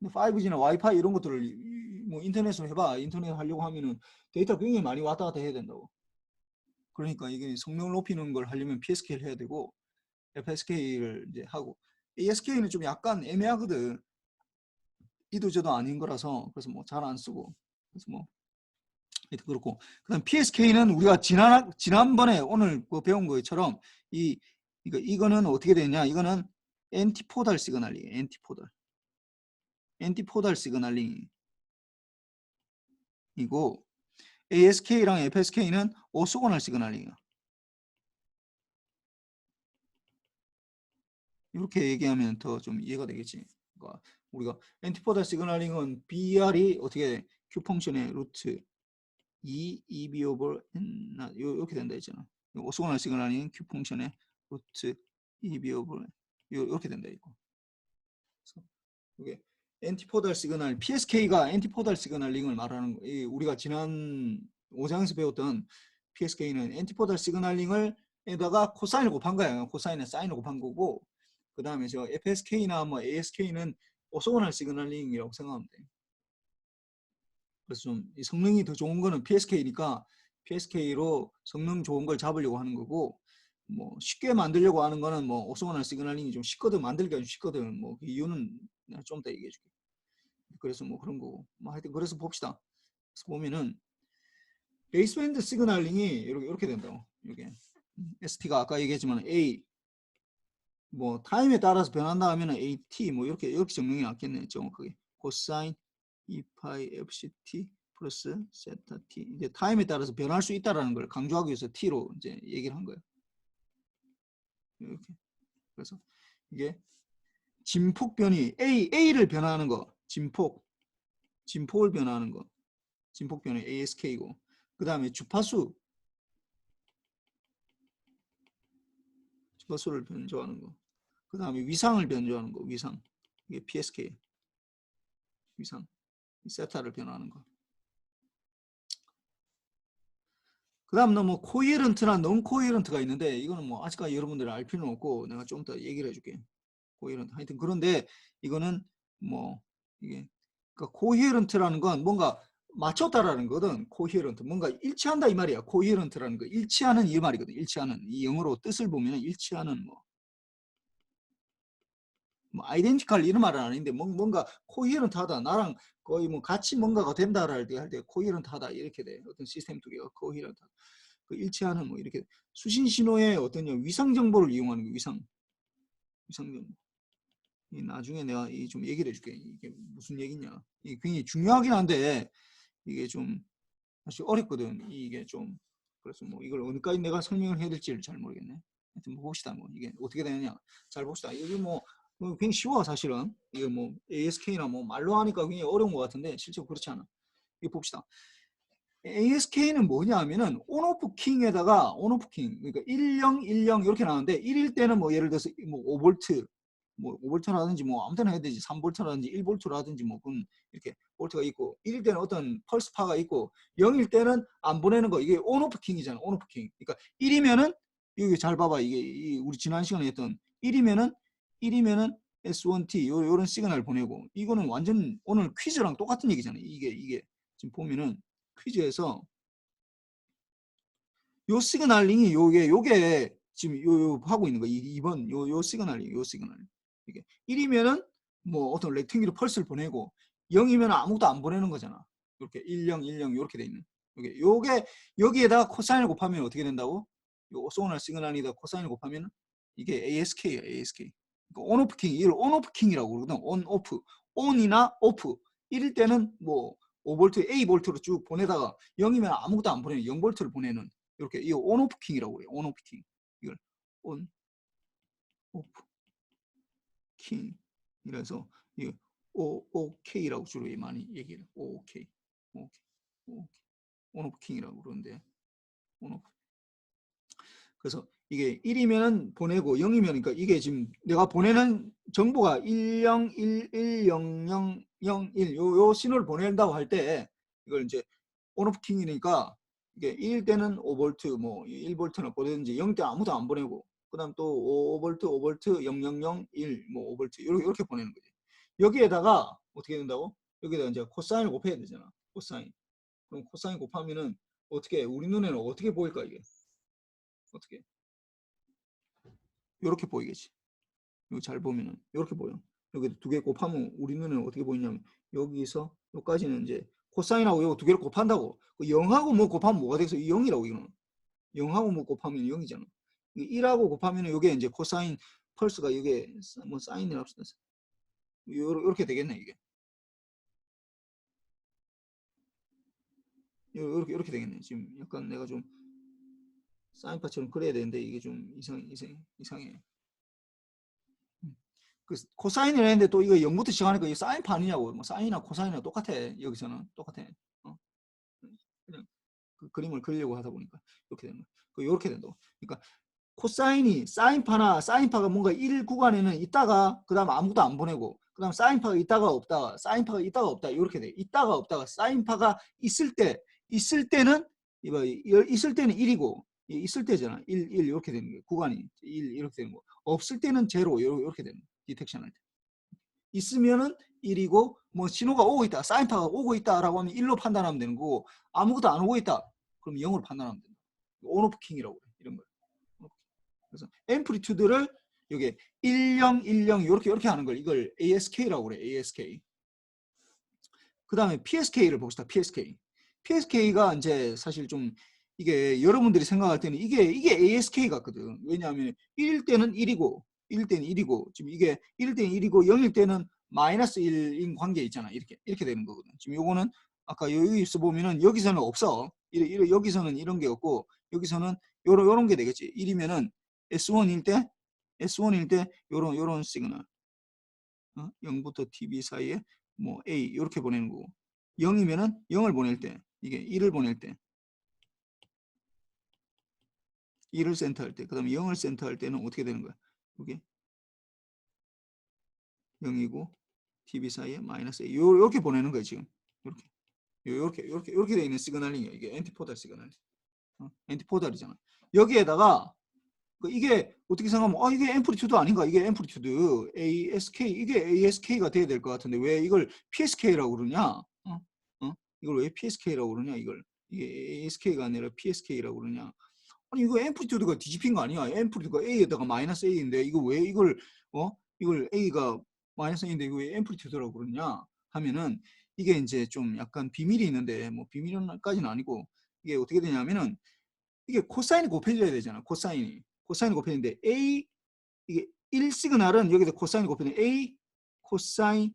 5G나 와이파이 이런 것들을 뭐 인터넷으로 해봐. 인터넷 하려고 하면은 데이터 굉장히 많이 왔다 갔다 해야 된다고. 그러니까 이게 성능을 높이는 걸 하려면 PSK를 해야 되고 FSK를 이제 하고 ASK는 좀 약간 애매하거든. 이도저도 아닌 거라서 그래서 뭐 잘 안 쓰고 그래서 뭐 그렇고 그다음 PSK는 우리가 지난번에 오늘 그 배운 것처럼 이거는 어떻게 되냐 이거는 엔티포달 시그널링 엔티포달 시그널링이고 ASK랑 FSK는 오소고널 시그널링이야. 이렇게 얘기하면 더 좀 이해가 되겠지. 그러니까 우리가 엔티포달 시그널링은 BR이 어떻게 Q 펑션의 루트 2 EB 오버 N 이렇게 된다 했잖아. 오소고널 시그널링 Q 펑션의 루트 2B 오버 이렇게 된다 이거. 그래서 이게 엔티포달 시그널 PSK가 엔티포달 시그널링을 말하는 거. 우리가 지난 5장에서 배웠던 PSK는 엔티포달 시그널링을 에다가 코사인을 곱한 거야. 코사인에 사인을 곱한 거고 그 다음에 저 FSK나 뭐 ASK는 오소고널 시그널링이라고 생각하면 돼. 그래서 좀 성능이 더 좋은 거는 PSK니까 PSK로 성능 좋은 걸 잡으려고 하는 거고 뭐 쉽게 만들려고 하는 거는 뭐 오소고널 시그널링이 좀 쉽거든. 만들기가 좀 쉽거든. 뭐 그 이유는 내가 좀 이따 얘기해 줄게. 그래서 뭐 그런 거고 뭐 하여튼 그래서 봅시다. 그래서 보면은 베이스밴드 시그널링이 이렇게 된다고. 이게 ST가 아까 얘기했지만 A 뭐 타임에 따라서 변한다 하면은 AT 뭐 이렇게 정명이 낫겠네. 정확하게 코사인 2파이 FCT 플러스 세타 T 이제 타임에 따라서 변할 수 있다라는 걸 강조하기 위해서 T로 이제 얘기를 한 거예요. 이렇게. 그래서 이게 진폭 변이 A를 변화하는 거, 진폭을 변화하는 거, 진폭 변이 ASK고, 그 다음에 주파수를 변조하는 거, 그 다음에 위상을 변조하는 거, 위상, 이게 PSK, 위상, 세타를 변화하는 거. 그 다음 뭐 코헤런트나 non 코헤런트가 있는데 이거는 뭐 아직까지 여러분들이 알 필요는 없고 내가 좀 더 얘기를 해줄게. 코헤런트. 하여튼 그런데 이거는 뭐 이게 그러니까 코헤런트라는 건 뭔가 맞췄다라는 거든. 코헤런트 뭔가 일치한다 이 말이야. 코헤런트라는 거 일치하는 이 말이거든. 일치하는 이 영어로 뜻을 보면 일치하는 뭐 아이덴티컬 이런 말은 아닌데 뭔가 코헤런트하다 나랑 거의 뭐 같이 뭔가가 된다라 할 때 코헤런트하다 이렇게 돼. 어떤 시스템 두 개가 코헤런트. 그 일치하는 뭐 이렇게 수신 신호의 어떤 위상 정보를 이용하는 거 위상 정보. 나중에 내가 좀 얘기를 해줄게. 이게 무슨 얘기냐. 이게 굉장히 중요하긴 한데 이게 좀 사실 어렵거든. 이게 좀 그래서 뭐 이걸 어디까지 내가 설명을 해야 될지를 잘 모르겠네. 하여튼 뭐 봅시다. 뭐 이게 어떻게 되느냐. 잘 봅시다. 이게 뭐 굉장히 쉬워 사실은. 이게 뭐 ASK나 뭐 말로 하니까 굉장히 어려운 것 같은데 실제로 그렇지 않아. 이거 봅시다. ASK는 뭐냐 하면은 온오프 킹에다가 온오프 킹 그러니까 1010 이렇게 나오는데 1일 때는 뭐 예를 들어서 뭐 5볼트 뭐 5볼트라든지 뭐 아무 때나 해야 되지 3볼트라든지 1볼트라든지 뭐 그런 이렇게 볼트가 있고 1일 때는 어떤 펄스파가 있고 0일 때는 안 보내는 거 이게 온오프 킹이잖아. 온오프 킹. 그러니까 1이면은 여기 잘 봐봐. 이게 우리 지난 시간에 했던 1이면은 S1T 요런 시그널 보내고 이거는 완전 오늘 퀴즈랑 똑같은 얘기잖아. 이게 지금 보면은 퀴즈에서 요 시그널링이 요게 지금 요 하고 있는 거 2번 요 시그널링 요 시그널 이게 1이면은 뭐 어떤 렉탱기로 펄스를 보내고 0이면 아무것도 안 보내는 거잖아. 이렇게 10 이렇게 돼 있는 요게 여기에다가 코사인을 곱하면 어떻게 된다고? 요 오소널 시그널이다 코사인을 곱하면 이게 ASK야 ASK. 그러니까 온오프 킹 이걸 온오프 킹이라고 그러거든. 온오프 온이나 오프 1일 때는 뭐 5볼트 A볼트로 쭉 보내다가 0이면 아무것도 안 보내는 0볼트를 보내는 이렇게 이 온오프 킹이라고 그래요. 온오프 킹. 이걸 온 오프 킹. 이래서 이 OOK라고 주로 많이 얘기해요. OOK. 온오프 킹이라고 그러는데 온오프. 그래서 이게 1이면 보내고 0이면 그러니까 이게 지금 내가 보내는 정보가 10110001 요 신호를 보낸다고 할 때 이걸 이제 온오프 킹이니까 이게 1일 때는 5볼트 뭐 1볼트나 보내든지 0때 아무도 안 보내고 그다음 또 5볼트 0001 뭐 5볼트 이렇게 보내는 거지. 여기에다가 어떻게 된다고? 여기에다 이제 코사인을 곱해야 되잖아. 코사인. 그럼 코사인 곱하면은 어떻게 우리 눈에는 어떻게 보일까 이게? 어떻게? 이렇게 보이겠지. 이거 잘 보면은 이렇게 보여. 여기 두 개 곱하면 우리 눈에는 어떻게 보이냐면 여기서 여기까지는 이제 코사인하고 이거 두 개를 곱한다고. 0하고 뭐 곱하면 뭐가 되겠어? 0이라고 이거는. 0하고 뭐 곱하면 0이잖아. 1하고 곱하면 이게 이제 코사인 펄스가 이게 뭐 사인이라 합시다. 이렇게 되겠네 이게. 이렇게 되겠네. 지금 약간 내가 좀 사인파처럼 그려야 되는데 이게 좀 이상해. 그 코사인을 했는데 또 이거 0부터 시작하니까 이 사인파 아니냐고. 뭐 사인이나 코사인이나 똑같아. 여기서는 똑같아. 그냥 그 그림을 그리려고 하다 보니까 이렇게 되는 거야. 이렇게 된다고. 그러니까 코사인이 사인파가 뭔가 1 구간에는 있다가 그 다음 아무것도 안 보내고 그 다음 사인파가 있다가 없다가 사인파가 있다가 없다 이렇게 돼. 있다가 없다가 사인파가 있을 때는 있을 때는 1이고 있을 때잖아. 1 이렇게 되는 거예요. 구간이 1 이렇게 되는 거. 없을 때는 0 이렇게 되는 거예요. 디텍션 할 때. 있으면은 1이고 뭐 신호가 오고 있다. 사인파가 오고 있다라고 하면 1로 판단하면 되는 거고 아무것도 안 오고 있다. 그럼 0으로 판단하면 된다. 온오프 킹이라고 그래. 이런 거. 그래서 앰플리튜드를 여기 1010 이렇게 하는 걸 이걸 ASK라고 그래. ASK. 그다음에 PSK를 봅시다. PSK가 이제 사실 좀 이게 여러분들이 생각할 때는 이게 ASK 같거든. 왜냐하면 1일 때는 1이고 1일 때는 1이고 지금 이게 1일 때는 1이고 0일 때는 마이너스 1인 관계 있잖아. 이렇게 되는 거거든. 지금 요거는 아까 여기서 보면은 여기서는 없어. 여기서는 이런 게 없고 여기서는 요런 게 되겠지. 1이면은 S1일 때 S1일 때 요런 시그널 0부터 TB 사이에 뭐 A 이렇게 보내는 거고 0이면은 0을 보낼 때 이게 1을 보낼 때 1을 센터할 때 그 다음에 0을 센터할 때는 어떻게 되는 거야? 이게 0이고 TB 사이에 마이너스 A 요렇게 보내는 거야 지금 요렇게 돼 있는 시그널링이야. 이게 엔티포달 시그널 엔티포달이잖아. 여기에다가 이게 어떻게 생각하면 이게 앰플리튜드 아닌가? 이게 앰플리튜드 ASK 이게 ASK가 돼야 될 것 같은데 왜 이걸 PSK라고 그러냐? 이걸 왜 PSK라고 그러냐? 이게 ASK가 아니라 PSK라고 그러냐? 아니 이거 앰플리튜드가 뒤집힌 거 아니야? 앰플리튜드가 A에다가 마이너스 A인데 이거 왜 이걸 A가 마이너스 A인데 이거 왜 앰플리튜드라고 그러냐? 하면은 이게 이제 좀 약간 비밀이 있는데 뭐 비밀까지는 아니고 이게 어떻게 되냐면은 이게 코사인이 곱해져야 되잖아. 코사인이 곱해지는데 A 이게 1 시그널은 여기서 코사인이 곱해지는 A 코사인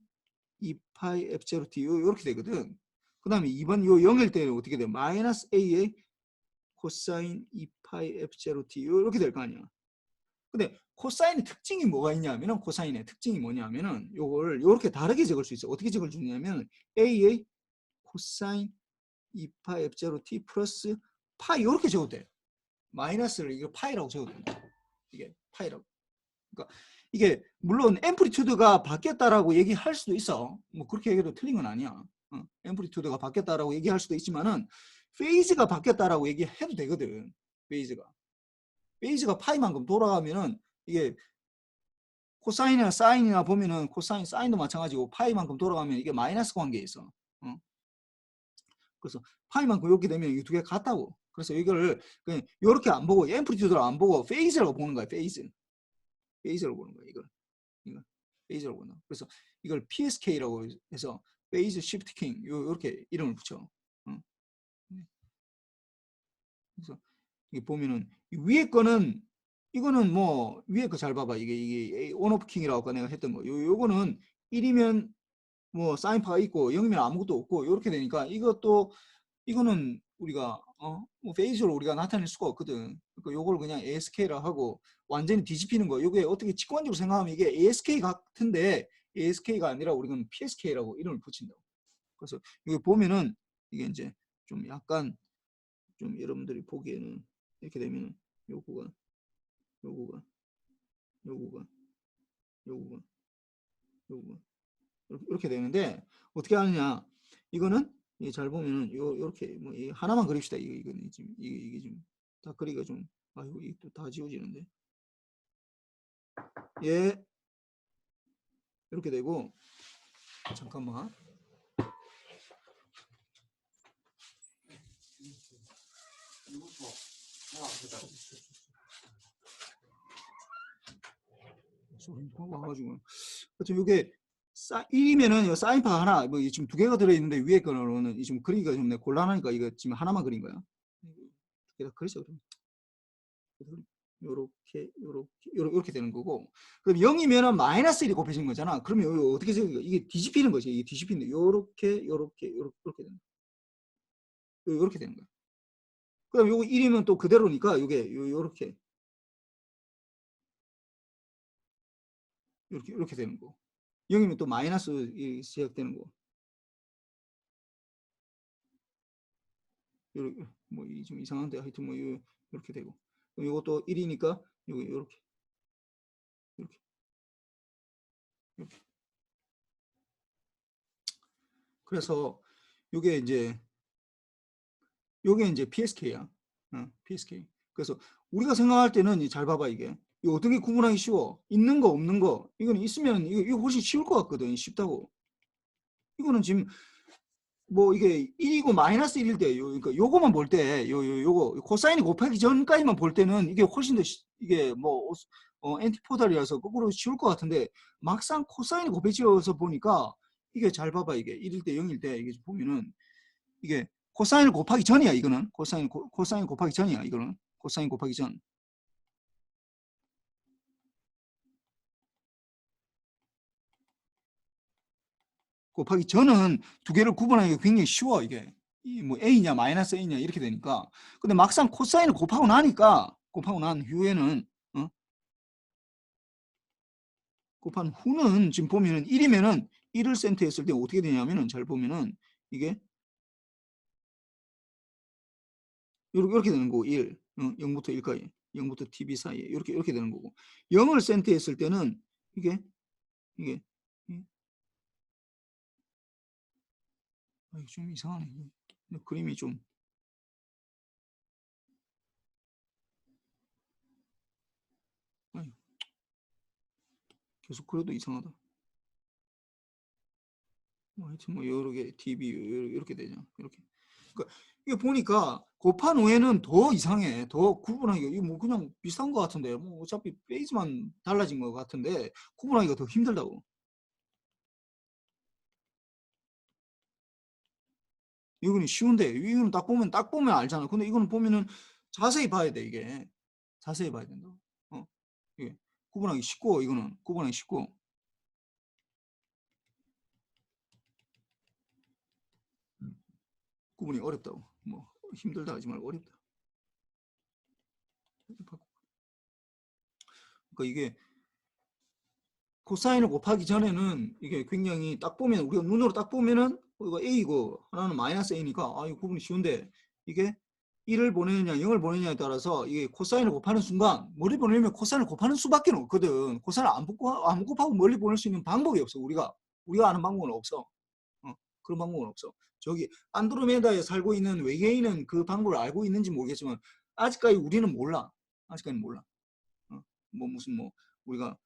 2파이 F0t 이렇게 되거든. 그 다음에 2번 요 0일 때는 어떻게 돼? 마이너스 A의 코사인 2파이 F0t 이렇게 될 거 아니야. 근데 코사인의 특징이 뭐가 있냐면은 코사인의 특징이 뭐냐면은 요걸 이렇게 다르게 적을 수 있어. 어떻게 적을 수 있냐면 A의 코사인 2파이 F0t 플러스 파이 이렇게 적어도 돼. 마이너스를 이거 파이라고 적어도 된다. 이게 파이라고. 그러니까 이게 물론 앰플리튜드가 바뀌었다라고 얘기할 수도 있어. 뭐 그렇게 얘기해도 틀린 건 아니야. 앰플리튜드가 바뀌었다라고 얘기할 수도 있지만은 페이즈가 바뀌었다라고 얘기해도 되거든. 페이즈가 파이만큼 돌아가면은 이게 코사인이나 사인이나 보면은 코사인, 사인도 마찬가지고 파이만큼 돌아가면 이게 마이너스 관계에 있어. 그래서 파이만큼 이렇게 되면 이 두 개 같다고. 그래서 이걸 그냥 이렇게 안 보고 앰플리튜드를 안 보고 페이즈라고 보는 거야. 페이즈라고 보는 거야. 이거 페이즈라고 본다. 그래서 이걸 PSK라고 해서 페이즈 시프트 킹 이렇게 이름을 붙여. 그래서 이게 보면은 위에 거는 이거는 뭐 위에 거 잘 봐봐. 이게 온오프 킹이라고 아까 내가 했던 거. 요거는 1이면 뭐 사인파가 있고 0이면 아무것도 없고 이렇게 되니까 이거는 우리가 뭐 페이즈로 우리가 나타낼 수가 없거든. 그러니까 요걸 그냥 ASK라 하고 완전히 뒤집히는 거. 이게 어떻게 직관적으로 생각하면 이게 ASK 같은데 ASK가 아니라 우리는 PSK라고 이름을 붙인다고. 그래서 여기 보면은 이게 이제 좀 약간 좀 여러분들이 보기에는 이렇게 되면은 요거가 요거가 요거가 요거가 요거가 이렇게 되는데 어떻게 하느냐? 이거는 잘 보면은 요렇게 뭐 하나만 그립시다. 이거는 지금 이게 지금 다 그리기가 좀 아이고 이게 또 다 지워지는데 예 이렇게 되고 잠깐만 소리 와가지고 하여튼 요게 1이면은 사인파 하나 뭐 지금 두 개가 들어있는데 위에 거는 지금 그리기가 좀 곤란하니까 이거 지금 하나만 그린 거야. 두 그리죠 그럼. 요렇게 되는 거고 그럼 0이면은 마이너스 1이 곱해지는 거잖아. 그러면 어떻게 생겨? 이게 뒤집히는 거지. 이게 뒤집히는데 요렇게 요렇게 되는 거야. 그럼 요거 1이면 또 그대로니까 요게 요렇게 이렇게 되는 거. 0이면 또 마이너스 시작되는 거. 요렇게 뭐 좀 이상한데 하여튼 뭐 요렇게 되고. 그럼 요것도 1이니까 요렇게 이렇게 이렇게. 그래서 요게 이제 PSK야. PSK. 그래서 우리가 생각할 때는 잘 봐봐 이게. 이거 어떻게 구분하기 쉬워? 있는 거 없는 거. 이거는 있으면 이거 훨씬 쉬울 것 같거든. 쉽다고. 이거는 지금 뭐 이게 1이고 마이너스 1일 때 그러니까 요거만 볼 때 요거 코사인이 곱하기 전까지만 볼 때는 이게 훨씬 더 이게 뭐 엔티포달이라서 거꾸로 쉬울 것 같은데 막상 코사인이 곱해져서 보니까 이게 잘 봐봐 이게 1일 때 0일 때 이게 보면은 이게 코사인을 곱하기 전이야 이거는 코사인 곱하기 전이야 이거는 코사인 곱하기 전 곱하기 전은 두 개를 구분하기가 굉장히 쉬워 이게 뭐 A냐 마이너스 A냐 이렇게 되니까 근데 막상 코사인을 곱하고 난 후에는 곱한 후는 지금 보면은 1이면은 1을 센터했을 때 어떻게 되냐면은 잘 보면은 이게 이렇게 되는 거고 1, 0부터 1까지, 0부터 tb 사이에 이렇게 되는 거고 0을 센터했을 때는 이게 좀 이상하네. 그림이 좀 계속 그래도 이상하다. 하여튼 뭐 여러 개 tb 이렇게 되죠. 이렇게. 그러니까 이게 보니까 곱한 후에는 더 이상해. 더 구분하기가 이거 뭐 그냥 비슷한 것 같은데 뭐 어차피 페이지만 달라진 것 같은데 구분하기가 더 힘들다고. 이거는 쉬운데 이거는 딱 보면 알잖아. 근데 이거는 보면은 자세히 봐야 돼. 이게 자세히 봐야 된다. 이게 구분하기 쉽고 이거는 구분하기 쉽고 구분이 어렵다고. 뭐 힘들다 하지 말고 어렵다. 그러니까 이게 코사인을 곱하기 전에는 이게 굉장히 딱 보면 우리가 눈으로 딱 보면은 이거 a이고 하나는 마이너스 a니까 이거 구분이 쉬운데 이게 1을 보내느냐 0을 보내느냐에 따라서 이게 코사인을 곱하는 순간 멀리 보내려면 코사인을 곱하는 수밖에 없거든. 코사인을 안 곱하고 멀리 보낼 수 있는 방법이 없어. 우리가 아는 방법은 없어. 그런 방법은 없어. 저기 안드로메다에 살고 있는 외계인은 그 방법을 알고 있는지 모르겠지만 아직까지 우리는 몰라. 아직까지는 몰라. 뭐 무슨 뭐 우리가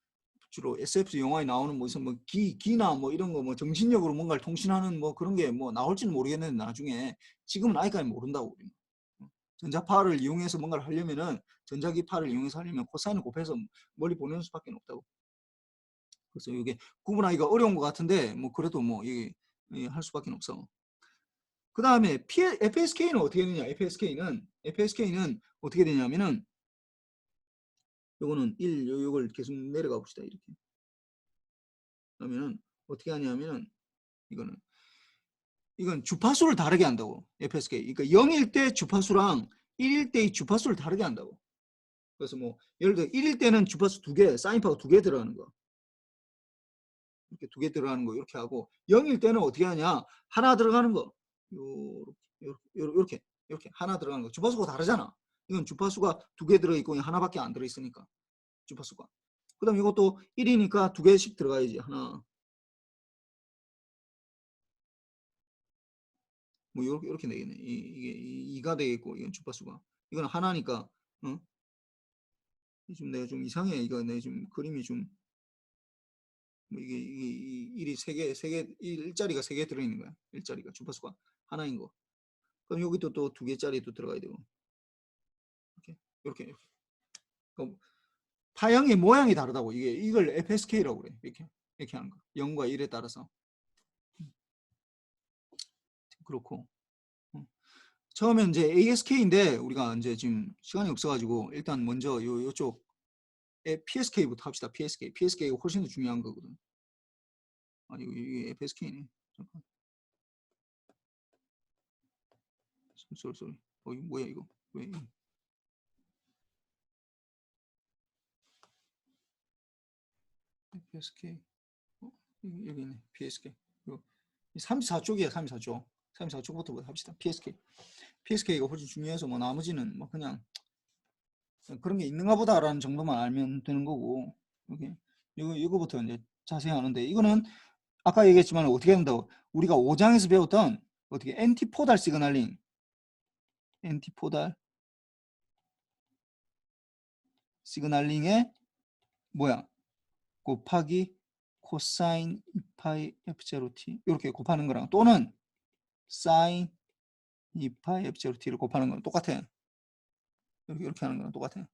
주로 SF 영화에 나오는 무슨 뭐 기나 뭐 이런 거 뭐 정신력으로 뭔가를 통신하는 뭐 그런 게 뭐 나올지는 모르겠는데 나중에 지금은 아직까지 모른다고 우리는. 전자파를 이용해서 뭔가를 하려면은 전자기파를 이용해서 하려면 코사인을 곱해서 멀리 보내는 수밖에 없다고. 그래서 이게 구분하기가 어려운 것 같은데 뭐 그래도 뭐 이게 할 수밖에 없어. 그 다음에 FSK는 어떻게 되냐? FSK는 어떻게 되냐면은 요거는 1 요걸 계속 내려가 봅시다. 이렇게. 그러면은 어떻게 하냐면은 이건 주파수를 다르게 한다고. FSK. 그러니까 0일 때 주파수랑 1일 때의 주파수를 다르게 한다고. 그래서 뭐 예를 들어 1일 때는 주파수 2개, 사인파가 2개 들어가는 거. 이렇게 2개 들어가는 거 이렇게 하고 0일 때는 어떻게 하냐? 하나 들어가는 거. 요렇게 하나 들어가는 거. 주파수가 다르잖아. 이건 주파수가 2개 들어 있고 하나밖에 안 들어 있으니까. 주파수가. 그다음 이것도 1이니까 2개씩 들어가야지. 하나. 뭐 이렇게 되겠네. 이게 2가 되겠고 이건 주파수가. 이건 하나니까 좀 내가 좀 이상해. 이거 내 좀 그림이 좀 뭐 이게 일이 세 개 일자리가 3개 들어 있는 거야. 일자리가 주파수가 하나인 거. 그럼 여기도 또 2개짜리도 들어가야 되고. 이렇게. 그럼 파형의 모양이 다르다고. 이걸 FSK라고 그래. 이렇게 하는 거. 0과 1에 따라서. 그렇고. 처음엔 이제 ASK인데 우리가 이제 지금 시간이 없어가지고 일단 먼저 요쪽 PSK부터 합시다. PSK가 훨씬 더 중요한 거거든. 아니 이게 FSK네. 잠깐. 쏘리. 이거 뭐야 이거? 왜? PSK. 여기 있네. PSK. 34쪽이야. 34쪽. 34쪽부터 합시다. PSK가 훨씬 중요해서 뭐 나머지는 뭐 그냥 그런 게 있는가 보다라는 정도만 알면 되는 거고. 여기 이거부터 이제 자세히 하는데 이거는 아까 얘기했지만 어떻게 한다고 우리가 5장에서 배웠던 어떻게 엔티포달 시그널링 시그널링의 뭐야 곱하기 코사인 2파이 F0t 이렇게 곱하는 거랑 또는 사인 2파이 F0t를 곱하는 거랑 똑같아. 이렇게 하는 거랑 똑같아.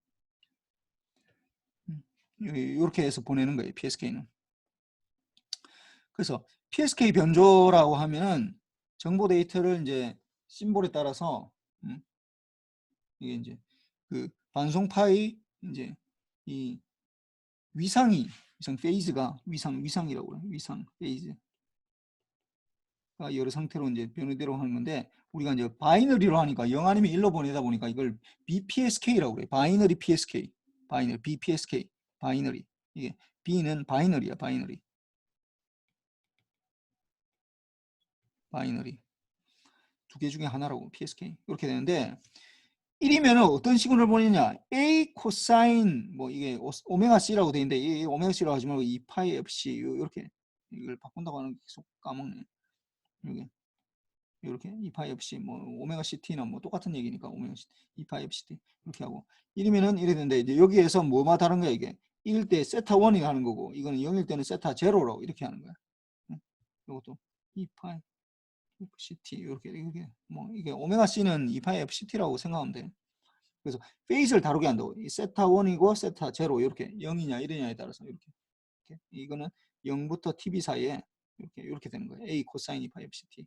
이렇게 해서 보내는 거예요. PSK는. 그래서 PSK 변조라고 하면 정보 데이터를 이제 심볼에 따라서 이게 이제 그 반송 파이 이제 이 위상 페이즈가 위상이라고 그래요. 위상 페이즈가 여러 상태로 이제 변화대로 하는 건데 우리가 이제 바이너리로 하니까 0 아니면 1로 보내다 보니까 이걸 BPSK라고 그래요. 바이너리 PSK, 바이너리 BPSK, 바이너리 이게 B는 바이너리야. 바이너리. 두 개 중에 하나라고. PSK. 이렇게 되는데 1이면 어떤 시그널을 보내냐? A 코사인 뭐 이게 오메가 C라고 돼 있는데 이 오메가 C라고 하지 말고 2파이 FC 이렇게 이걸 바꾼다고 하는 게 계속 까먹네. 이렇게 2파이 FC 뭐 오메가 CT나 뭐 똑같은 얘기니까 오메가 CT 2파이 FC 이렇게 하고 1이면은 이래 되는데 이제 여기에서 뭐가 다른 거야 이게 1일 때 세타 1이 하는 거고 이거는 0일 때는 세타 제로라고 이렇게 하는 거야. 이것도 2파이 FCT 이렇게 뭐 이게 오메가 C는 2파이 FCT라고 생각하면 돼. 그래서 페이스를 다루게 한다고. 이 세타 1이고 세타 제로 이렇게 0이냐 1이냐에 따라서 이렇게 이거는 0부터 TB 사이에 이렇게 되는 거예요. A 코사인 2파이 FCT.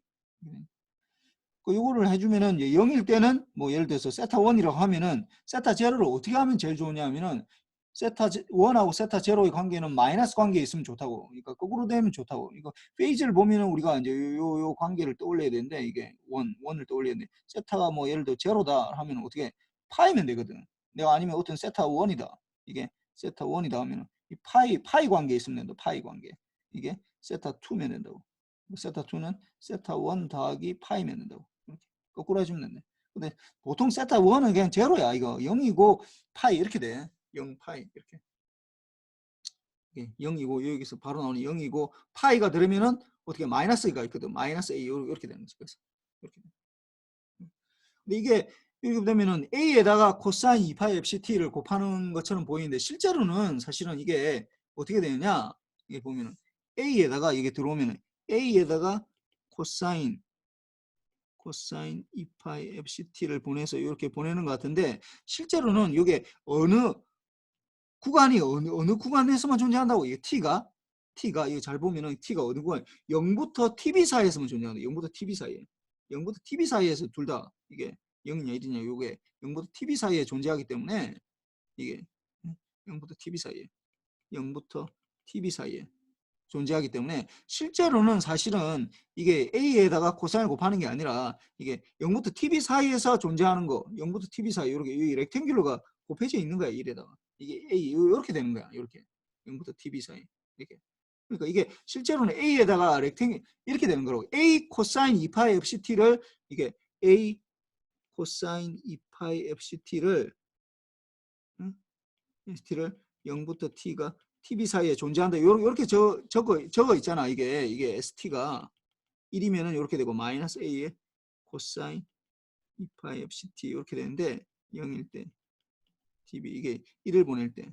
요거를 해주면은 0일 때는 뭐 예를 들어서 세타 1이라고 하면은 세타 제로를 어떻게 하면 제일 좋으냐면은 세타 1하고 세타 제로의 관계는 마이너스 관계에 있으면 좋다고. 그러니까 거꾸로 되면 좋다고. 이거 페이지를 보면은 우리가 이제 요 관계를 떠올려야 되는데 이게 원을 떠올려야 되는데 세타가 뭐 예를 들어 제로다 하면 어떻게 파이면 되거든. 내가 아니면 어떤 세타 1이다. 이게 세타 1이다 하면은 이 파이 관계에 있으면 된다. 파이 관계. 이게 세타 2면 된다고. 세타 2는 세타 1 더하기 파이면 된다고. 이렇게 거꾸로 해주면 된대. 근데 보통 세타 1은 그냥 제로야. 이거 0이고 파이 이렇게 돼. 0 파이 이렇게. 0이고 여기서 바로 나오는 0이고 파이가 들으면은 어떻게 마이너스가 있거든. 마이너스 A 이렇게 되는 거지. 그래서 이렇게. 근데 이게 이렇게 되면은 A에다가 코사인 2파이 FCT를 곱하는 것처럼 보이는데 실제로는 사실은 이게 어떻게 되느냐? 이게 보면은 A에다가 이게 들어오면은 A에다가 코사인 2파이 FCT를 보내서 이렇게 보내는 것 같은데 실제로는 이게 어느 구간이 어느 구간에서만 존재한다고. 이게 T가 이거 잘 보면은 T가 어느 구간 0부터 TB 사이에서만 존재한다. 0부터 TB 사이에. 0부터 TB 사이에서 둘 다 이게 0이냐 1이냐 요게 0부터 TB 사이에 존재하기 때문에 이게 0부터 TB 사이에 0부터 TB 사이에 존재하기 때문에 실제로는 사실은 이게 A에다가 코사인을 곱하는 게 아니라 이게 0부터 TB 사이에서 존재하는 거 0부터 TB 사이 이렇게 이 렉탱귤러가 곱해져 있는 거야. 1에다가 이게 A 이렇게 되는 거야. 이렇게 0부터 TB 사이 이렇게. 그러니까 이게 실제로는 A에다가 렉탱귤 이렇게 되는 거라고. A 코사인 2파이 FCT를 이게 A 코사인 2파이 FCT를 FCT를 0부터 T가 TB 사이에 존재한다. 이렇게 적어 있잖아. 이게 ST가 1이면은 이렇게 되고 마이너스 A의 코사인 2파이 FCT 이렇게 되는데 0일 때 TB 이게 1을 보낼 때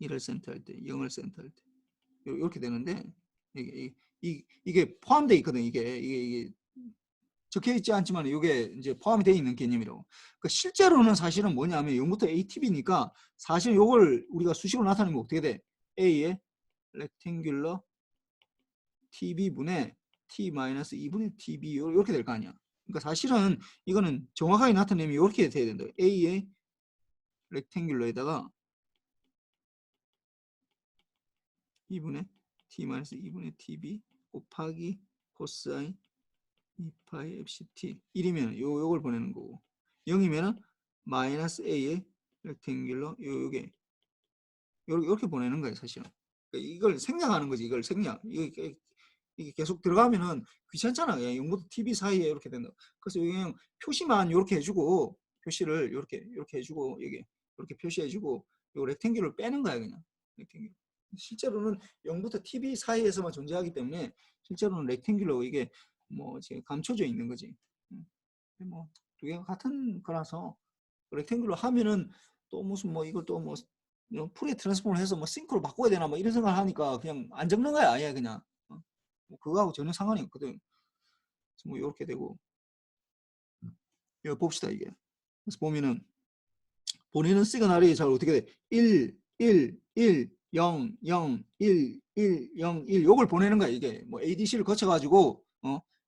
1을 센터할 때 0을 센터할 때 이렇게 되는데 이게 포함되어 있거든. 이게 적혀 있지 않지만 이게 이제 포함이 되어 있는 개념이라고. 그러니까 실제로는 사실은 뭐냐면 0부터 ATB니까 사실 이걸 우리가 수식으로 나타내면 어떻게 돼? A의 렉탱귤러 TB분의 T-2분의 TB 이렇게 될 거 아니야. 그러니까 사실은 이거는 정확하게 나타내면 이렇게 돼야 된다. A의 렉탱귤러에다가 2분의 T-2분의 TB 곱하기 코사인 2파이 FCT 1이면 요걸 보내는 거고 0이면은 마이너스 A의 렉탱귤러 요게 이렇게 보내는 거예요. 사실은 그러니까 이걸 생략하는 거지. 이걸 생략 이게 계속 들어가면은 귀찮잖아. 0부터 TB 사이에 이렇게 된다. 그래서 그냥 표시만 이렇게 해주고 표시를 이렇게 해주고 여기 이렇게 표시해주고 요 렉탱귤을 빼는 거야. 그냥 렉탱귤. 실제로는 0부터 TB 사이에서만 존재하기 때문에 실제로는 렉탱귤러 이게 뭐 지금 감춰져 있는 거지. 뭐 두 개가 같은 거라서 렉탱귤러 하면은 또 무슨 뭐 이걸 또 뭐 풀에 트랜스폼을 해서 뭐 싱크로 바꿔야 되나 뭐 이런 생각을 하니까 그냥 안 적는 거야. 아예 그냥 뭐 그거하고 전혀 상관이 없거든. 뭐 이렇게 되고 이거 봅시다. 이게 그래서 보면은 보내는 시그널이 잘 어떻게 돼? 1, 1, 1, 0, 0, 1, 1, 0, 1 요걸 보내는 거야. 이게 뭐 ADC를 거쳐가지고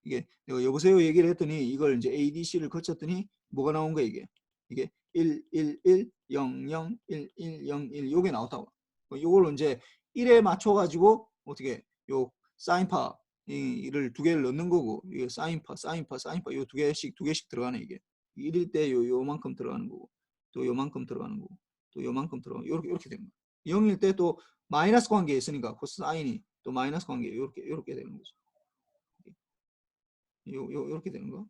이게 내가 여보세요 얘기를 했더니 이걸 이제 ADC를 거쳤더니 뭐가 나온 거야. 이게 1, 1, 1, 0, 0, 1, 1, 0, 1 요게 나왔다고. 요걸 이제 1에 맞춰가지고 어떻게 요 사인파 이를 두 개를 넣는 거고 이게 사인파 요 두 개씩 들어가네. 이게 1일 때 요만큼 들어가는 거고 또 요만큼 들어가는 거고 또 요만큼 들어가는 이렇게 되는 거야. 0일 때 또 마이너스 관계에 있으니까 코사인이 또 마이너스 관계 요렇게 되는 거죠. 요렇게 되는 거.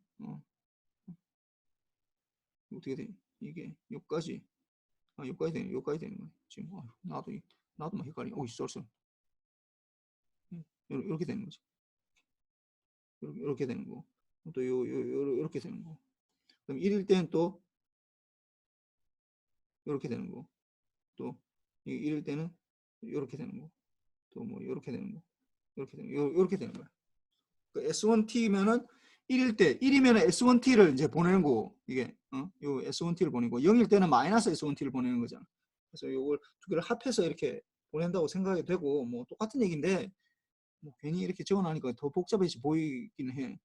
어떻게 돼? 이게 여기까지 여기까지 되는 거야. 지금 나도 막 헷갈려. 쏠쏠. 이렇게 되는 거죠. 이렇게 되는 거. 또 이렇게 되는 거. 그럼 1일 때는 또 이렇게 되는 거. 또 1일 때는 이렇게 되는 거. 또 뭐 이렇게 되는 거. 이렇게 되는 거야. 그 S1T면은 1일 때 1이면 S1T를 이제 보내는 거고 이게 요 S1T를 보내고 0일 때는 마이너스 S1T를 보내는 거잖아. 그래서 요걸 두 개를 합해서 이렇게 보낸다고 생각이 되고 뭐 똑같은 얘기인데 뭐 괜히 이렇게 적어놓으니까 더 복잡해지 보이긴 해.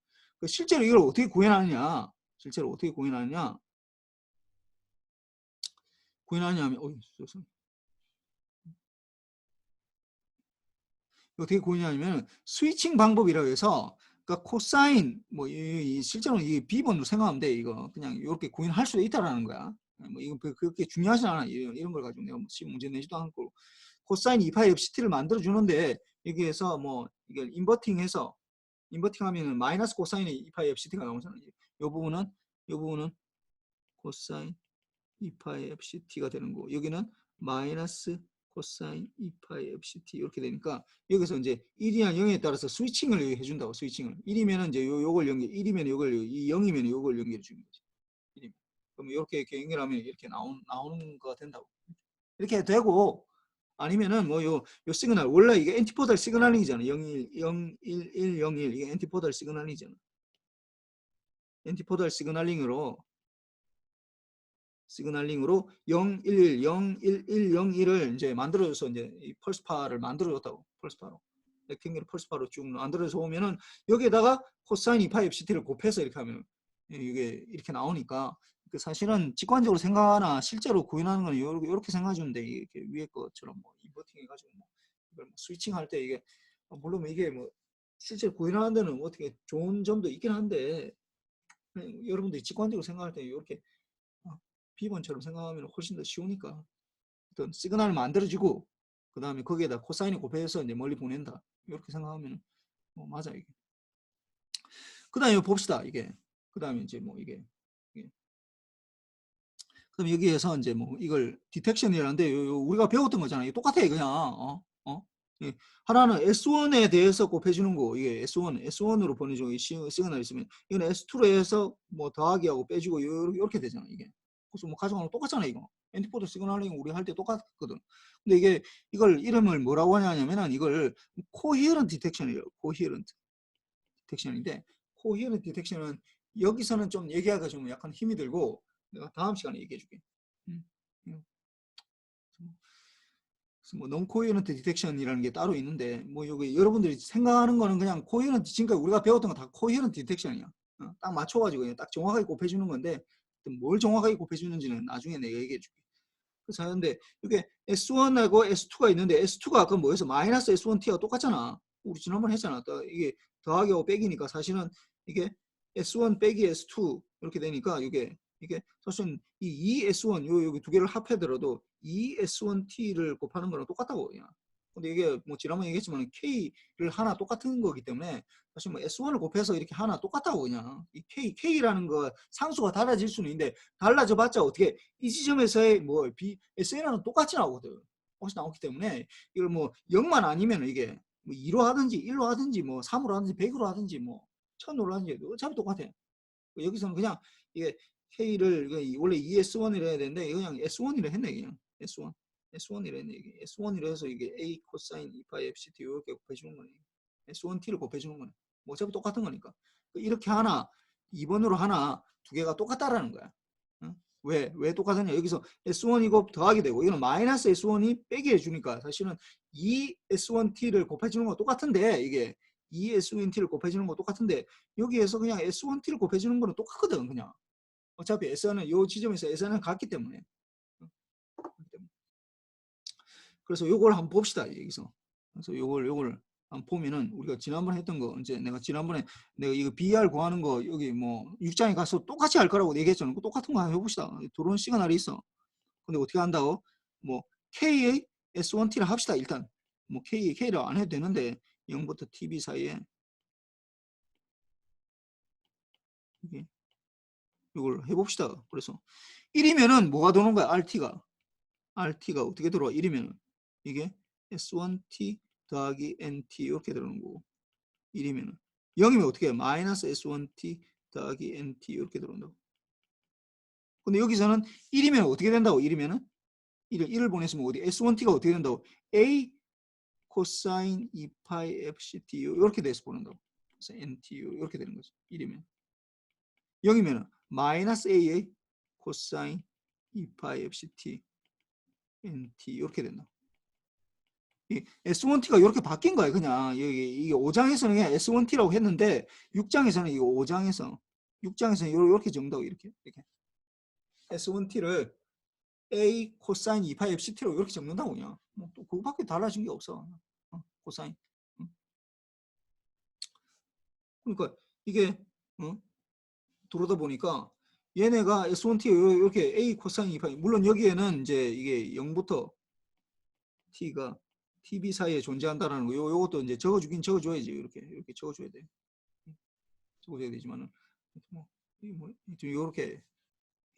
실제로 이걸 어떻게 구현하느냐? 구현하냐면 어떻게 구현하냐면 스위칭 방법이라고 해서 그러니까 코사인 뭐 실제로 이 비번으로 생각하면 돼. 이거 그냥 이렇게 구현할 수도 있다라는 거야. 뭐 이거 그렇게 중요하지 않아. 이런 걸 가지고 내가 뭐 문제 내지도 않고 코사인 2파이 FCT를 만들어 주는데 여기에서 뭐 이걸 인버팅해서 인버팅하면은 마이너스 코사인의 2파이 FCT가 나오잖아요. 이 부분은 코사인 2파이 FCT가 되는 거고 여기는 마이너스 코사인 2파이 FCT 이렇게 되니까 여기서 이제 1이나 0에 따라서 스위칭을 해준다고. 스위칭을 1이면 이제 요걸 연결, 1이면 요걸 0이면 요걸 연결해 주는 거지. 1이면. 그럼 이렇게 연결하면 이렇게 나오는 거가 된다고. 이렇게 되고 아니면은 뭐 요 시그널 원래 이게 엔티포달 시그널링이잖아. 01, 01, 01 이게 엔티포달 시그널링이잖아. 엔티포달 시그널링으로 011, 01101을 이제 만들어줘서 이제 이 펄스파를 만들어줬다고. 펄스파로. 렉탱귤 펄스파로 쭉 만들어서 오면은 여기에다가 코사인 2파이 FCT를 곱해서 이렇게 하면 이게 이렇게 나오니까 사실은 직관적으로 생각하나 실제로 구현하는 건 이렇게 생각해주는데 이렇게 위에 것처럼 뭐 인버팅 해가지고 뭐 이걸 뭐 스위칭 할 때 이게 물론 이게 뭐 실제 구현하는 데는 어떻게 좋은 점도 있긴 한데 여러분들이 직관적으로 생각할 때 이렇게 비번처럼 생각하면 훨씬 더 쉬우니까 어떤 시그널을 만들어주고 그 다음에 거기에다 코사인을 곱해서 이제 멀리 보낸다 이렇게 생각하면 맞아 이게. 그 다음에 봅시다 이게. 그 다음에 이제 뭐 이게. 그럼 여기에서 이제 뭐 이걸 디텍션이라는데 우리가 배웠던 거잖아요. 똑같아 그냥. 하나는 S1에 대해서 곱해주는 거. 이게 S1으로 보내주고 시그널이 있으면 이건 S2로 해서 뭐 더하기하고 빼주고 이렇게 되잖아 이게. 그래서 뭐 가져가면 똑같잖아 이거. 엔티포드 시그널링 우리 할 때 똑같거든. 근데 이걸 이름을 뭐라고 하냐면은 이걸 코히어런트 디텍션이에요. 코히어런트 디텍션인데 코히어런트 디텍션은 여기서는 좀 얘기하기가 좀 약간 힘이 들고 내가 다음 시간에 얘기해 줄게. 뭐 non-coherent detection이라는 게 따로 있는데 뭐 여기 여러분들이 생각하는 거는 그냥 coherent 지금까지 우리가 배웠던 거 다 coherent detection이야. 딱 맞춰가지고 그냥 딱 정확하게 곱해주는 건데 뭘 정확하게 곱해주는지는 나중에 내가 얘기해 줄게. 그래서 근데 이게 S1하고 S2가 있는데 S2가 아까 뭐여서 마이너스 S1T가 똑같잖아. 우리 지난번에 했잖아. 이게 더하기하고 빼기니까 사실은 이게 S1 빼기 S2 이렇게 되니까 이게 사실은 이 2S1 여기 두 개를 합해더라도 2S1T를 곱하는 거랑 똑같다고 그냥. 근데 이게 뭐 지난번에 얘기했지만 K를 하나 똑같은 거기 때문에 사실 뭐 S1을 곱해서 이렇게 하나 똑같다고 그냥. 이 K라는 거 상수가 달라질 수는 있는데 달라져 봤자 어떻게 이 지점에서의 뭐 SN은 똑같이 나오거든. 똑같이 나오기 때문에 이걸 뭐 0만 아니면 이게 뭐 2로 하든지 1로 하든지 뭐 3으로 하든지 100으로 하든지 뭐 1000으로 하든지 어차피 똑같아. 여기서는 그냥 이게 K를 원래 ES1이라 해야 되는데 그냥 S1이라 했네 그냥 S1이라 했네 이게 S1이라 해서 이게 A 코사인 2파이 FCT 이렇게 곱해주는 거네. S1T를 곱해주는 거네. 뭐 어차피 똑같은 거니까 이렇게 하나 2번으로 하나 두 개가 똑같다라는 거야. 응? 왜 똑같으냐 여기서 S1이고 더하게 되고 이거는 마이너스 S1이 빼기 해주니까 사실은 이 S1T를 곱해주는 거 똑같은데 이게 이 S1T를 곱해주는 거 똑같은데 여기에서 그냥 S1T를 곱해주는 거는 똑같거든 그냥. 어차피 S는 이 지점에서 S는 같기 때문에. 그래서 요걸 한번 봅시다 여기서. 그래서 요걸 한번 보면은 우리가 지난번에 했던 거 이제 내가 지난번에 내가 이거 BR 구하는 거 여기 뭐 6장에 가서 똑같이 할 거라고 얘기했잖아. 똑같은 거 한번 해봅시다. 들어온 시그널이 있어. 근데 어떻게 한다고? 뭐 K의 S1T를 합시다. 일단 뭐 K를 안 해도 되는데 0부터 TB 사이에 이게 이걸 해봅시다. 그래서 1이면은 뭐가 도는 거야? RT가 어떻게 들어와? 1이면은 이게 S1T 더하기 NT 이렇게 들어오는 거고 1이면은 0이면 어떻게 해? 마이너스 S1T 더하기 NT 이렇게 들어온다고. 근데 여기서는 1이면 어떻게 된다고? 1이면은 1을 보냈으면 어디? S1T가 어떻게 된다고? A 코사인 2파이 FCT 이렇게 돼서 보낸다고. 그래서 NTU 이렇게 되는 거죠. 1이면 0이면 마이너스 AA 코사인 2파이 FCT NT 이렇게 된다. 이 S1T가 이렇게 바뀐 거예요. 그냥 여기 이게 5장에서는 그냥 S1T라고 했는데 6장에서는 이거 5장에서는 이렇게 정다고 이렇게 S1T를 A 코사인 2파이 FCT로 이렇게 적는다고 그냥 뭐또 그거밖에 달라진 게 없어. 코사인. 그러니까 이게 들어오다 보니까 얘네가 S1T 이렇게 A 코사인 2파이 물론 여기에는 이제 이게 0부터 T가 TB 사이에 존재한다라는 거 요것도 이제 적어주긴 적어줘야지 이렇게 적어줘야 돼. 적어줘야 되지만은 뭐 이렇게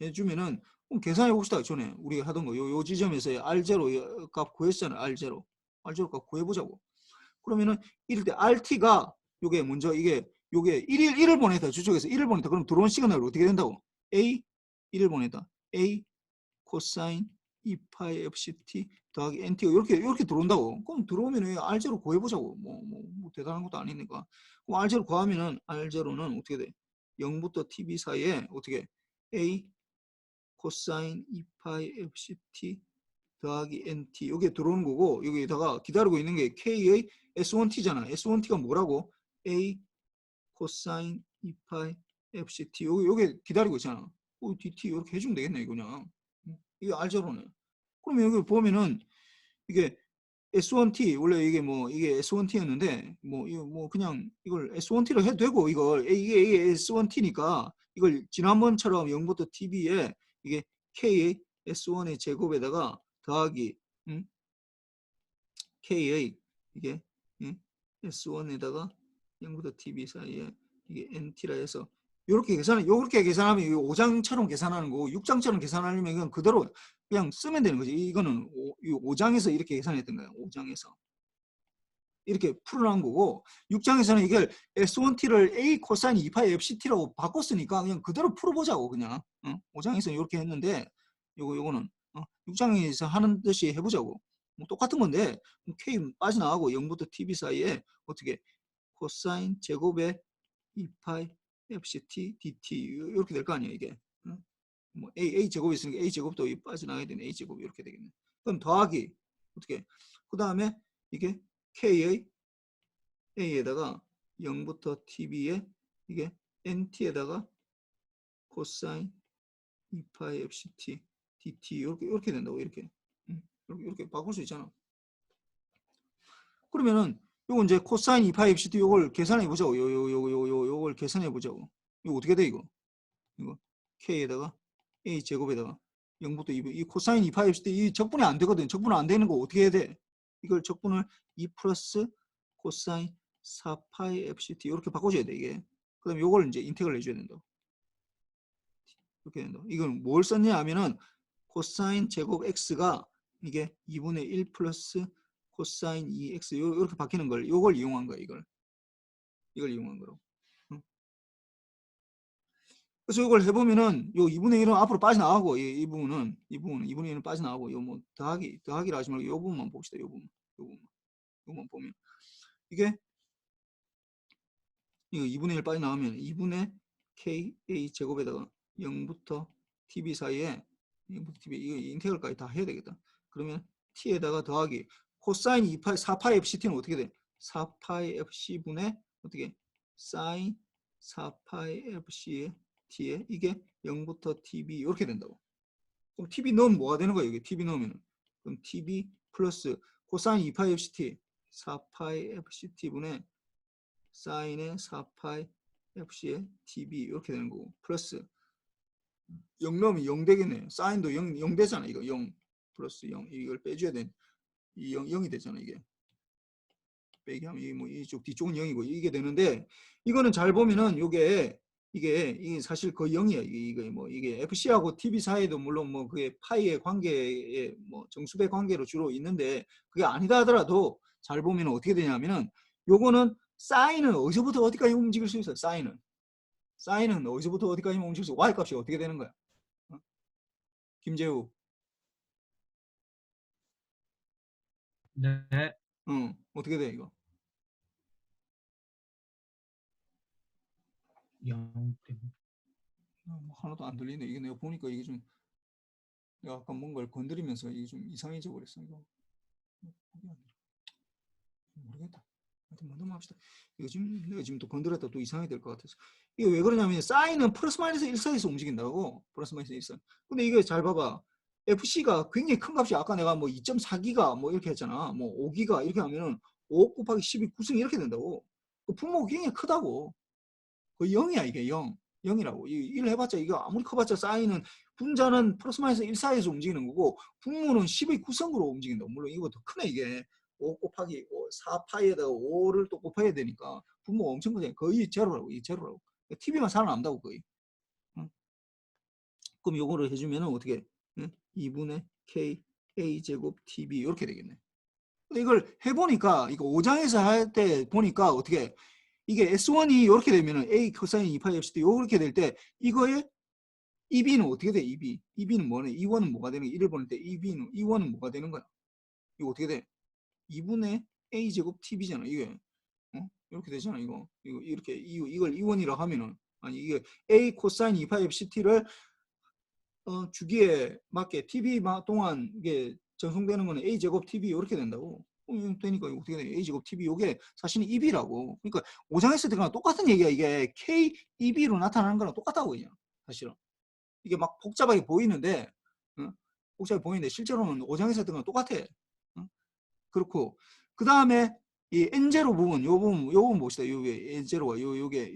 해주면은 계산해 봅시다. 전에 우리가 하던 거 요 지점에서의 R0 값 구했잖아요. R0 값 구해보자고. 그러면은 이럴 때 RT가 요게 먼저 요게 1을 보냈다. 저쪽에서 1을 보냈다. 그럼 들어온 시그널이 어떻게 된다고? A 1을 보냈다. A 코사인 2파이 FCT 더하기 NT가 이렇게 들어온다고. 그럼 들어오면 R0 구해보자고. 뭐 대단한 것도 아니니까. 그럼 R0 구하면은 R0는 어떻게 돼? 0부터 TB 사이에 어떻게 A 코사인 2파이 FCT 더하기 NT 이게 들어오는 거고 여기다가 기다리고 있는 게 K의 S1T잖아. S1T가 뭐라고? A 코사인 2파이 FCT 요게 기다리고 있잖아. DT 이렇게 해주면 되겠네 그냥. 이게 R0네. 그러면 여기 보면은 이게 S1T 원래 이게 이게 S1T였는데 이거 그냥 이걸 S1T로 해도 되고 이게 S1T니까 이걸 지난번처럼 0부터 TB에 이게 K의 S1의 제곱에다가 더하기 K의 이게 S1에다가 0부터 TB 사이에 이게 NT라 해서 이렇게 계산하면 5장처럼 계산하는 거고 6장처럼 계산하려면 이건 그대로 그냥 쓰면 되는 거지. 이거는 5장에서 이렇게 계산했던 거야. 5장에서 이렇게 풀어놓은 거고 6장에서는 이걸 S1T를 A 코사인 2파이 FCT라고 바꿨으니까 그냥 그대로 풀어보자고 그냥 5장에서 이렇게 했는데 요거는 6장에서 하는 듯이 해보자고. 뭐 똑같은 건데 K 빠져나가고 0부터 TB 사이에 어떻게 코사인 제곱에 2파이 FCT DT 이렇게 될 거 아니에요 이게. 뭐 A 제곱이 있으니까 A 제곱도 빠져나가야 되는 A 제곱 이렇게 되겠네. 그럼 더하기 어떻게 그 다음에 이게 K의 A에다가 0부터 TB에 이게 NT에다가 코사인 2파이 FCT DT 이렇게 된다고 이렇게 바꿀 수 있잖아. 그러면은 요거 이제 코사인 2파이 FCT 요걸 계산해 보자고. 요걸 계산해 보자고. 이거 어떻게 돼 이거? 이거 K에다가 A 제곱에다가 0부터 2, 이 코사인 2파이 FCT 이 적분이 안 되거든. 적분 안 되는 거 어떻게 해야 돼? 이걸 적분을 2 플러스 코사인 4파이 FCT 이렇게 바꿔줘야 돼 이게. 그다음 요걸 이제 인테그럴 해줘야 된다. 이렇게 된다. 이건 뭘 썼냐 하면은 코사인 제곱 x가 이게 2분의 1 플러스 코사인 2x 이렇게 바뀌는 걸 요걸 이용한 거야 이걸 이용한 거로. 그래서 이걸 해보면은 요 2분의 1은 앞으로 빠져나가고 이 부분은 2분의 1은 빠져나가고 요 뭐 더하기를 하지 말고 요 부분만 봅시다. 요 부분만 보면 이게 이거 2분의 1 빠져나가면 2분의 KA 제곱에다가 0부터 TB 사이에 0부터 TB 이거 인테그럴까지 다 해야 되겠다. 그러면 T에다가 더하기 코사인 2파이 4파이 FCT는 어떻게 돼? 4파이 FC분의 어떻게 사인 4파이 FC의 T에 이게 0부터 TB 이렇게 된다고. 그럼 TB 넣으면 뭐가 되는 거야? 여기 TB 넣으면 그럼 TB 플러스 코사인 2파이 FCT 4파이 FCT분의 사인의 4파이 FC의 TB 이렇게 되는 거고 플러스 0 넣으면 0 되겠네. 사인도 0 되잖아. 이거 0 플러스 0 이걸 빼줘야 돼. 이 0이 되잖아 이게. 빼기 하면 이 뭐 이쪽 뒤쪽은 0이고 이게 되는데 이거는 잘 보면은 이게 사실 거의 0이야. 이게 뭐 이게 FC하고 TV 사이도 물론 뭐 그게 파이의 관계에 뭐 정수배 관계로 주로 있는데 그게 아니다 하더라도 잘 보면 어떻게 되냐면은 요거는 사인은 어디서부터 어디까지 움직일 수 있어요. 사인은 어디서부터 어디까지 움직일 수 있어요. Y 값이 어떻게 되는 거야? 어? 김재우. 네. 응. 어떻게 돼 이거? 0. 뭐 하나도 안 들리네. 이게 내가 보니까 이게 좀 내가 아까 뭔가를 건드리면서 이게 좀 이상해져 버렸어. 이거 모르겠다. 하여튼 뭐 넘어갑시다. 이거 지금 내가 지금 또 건드렸다 또 이상하게 될 것 같아서. 이게 왜 그러냐면 사인은 플러스 마이너스 1 사이에서 움직인다고. 플러스 마이너스 1 사이. 근데 이게 잘 봐봐. FC가 굉장히 큰 값이 아까 내가 뭐 2.4기가 뭐 이렇게 했잖아. 뭐 5기가 이렇게 하면은 5 곱하기 12 9승 이렇게 된다고. 그 분모가 굉장히 크다고. 거의 0이야 이게 0. 0이라고. 1 해봤자 이거 아무리 커봤자 사인은 분자는 플러스 마이너스 1 사이에서 움직이는 거고 분모는 10의 9승으로 움직인다고. 물론 이거 더 크네 이게. 5 곱하기 4파이에다가 5를 또 곱해야 되니까 분모가 엄청 크잖아. 거의 제로라고. 이 제로라고. TV만 살아남다고 거의. 응? 그럼 요거를 해주면은 어떻게? 응? 2분의 K A제곱 TV 이렇게 되겠네. 근데 이걸 해보니까 이거 5장에서 할 때 보니까 어떻게 이게 S1이 이렇게 되면은 A 코사인 2파이 FC 이렇게 될 때 이거의 EB는 어떻게 돼? EB는 뭐네? E1은 뭐가 되는 거야? 1을 보낼 때 E1은 뭐가 되는 거야? 이거 어떻게 돼? 2분의 A제곱 TV잖아 이게. 어? 이렇게 되잖아 이거 이렇게 이걸 E1이라 하면은 아니 이게 A 코사인 2파이 FCT를 주기에 맞게 TV 동안 이게 전송되는 거는 A제곱 TV 이렇게 된다고. 되니까 이거 어떻게 돼? A제곱 TV 이게 사실은 EB라고. 그러니까 5장했을 때랑 똑같은 얘기야. 이게 K, EB로 나타나는 거랑 똑같다고 그냥 사실은. 이게 막 복잡하게 보이는데 복잡하게 보이는데 실제로는 5장했을 때랑 똑같아. 그렇고 그 다음에 이 N0 부분, 요 부분 봅시다. 요게 N0가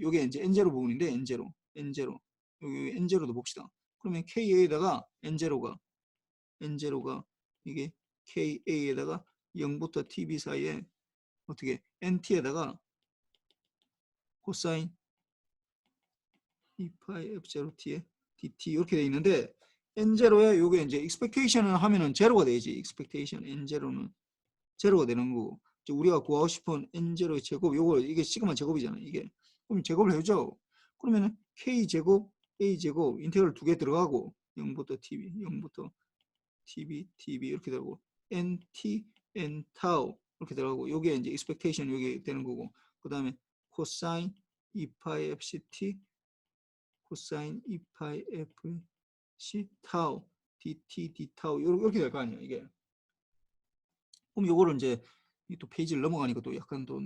요게 이제 N0 부분인데 N0 여기 N0도 봅시다. 그러면 KA에다가 N0가 이게 KA에다가 0부터 TB 사이에 어떻게 NT에다가 코사인 2파이 F0T에 DT 이렇게 돼 있는데 N0에 요게 이제 expectation을 하면은 제로가 되지. expectation N0는 제로가 되는 거고 우리가 구하고 싶은 N0의 제곱 이게 시그마 제곱이잖아. 이게 그럼 제곱을 해줘. 그러면은 K제곱 A제곱 인테그럴 2개 들어가고 0부터 TB 이렇게 되고 NT N타우 이렇게 들어가고 요게 이제 expectation 요게 되는 거고 그 다음에 코사인 2파이 FCT 코사인 2파이 FC 타우 DT D타우 이렇게 될 거 아니야 이게. 그럼 요거를 이제 또 페이지를 넘어가니까 또 약간 또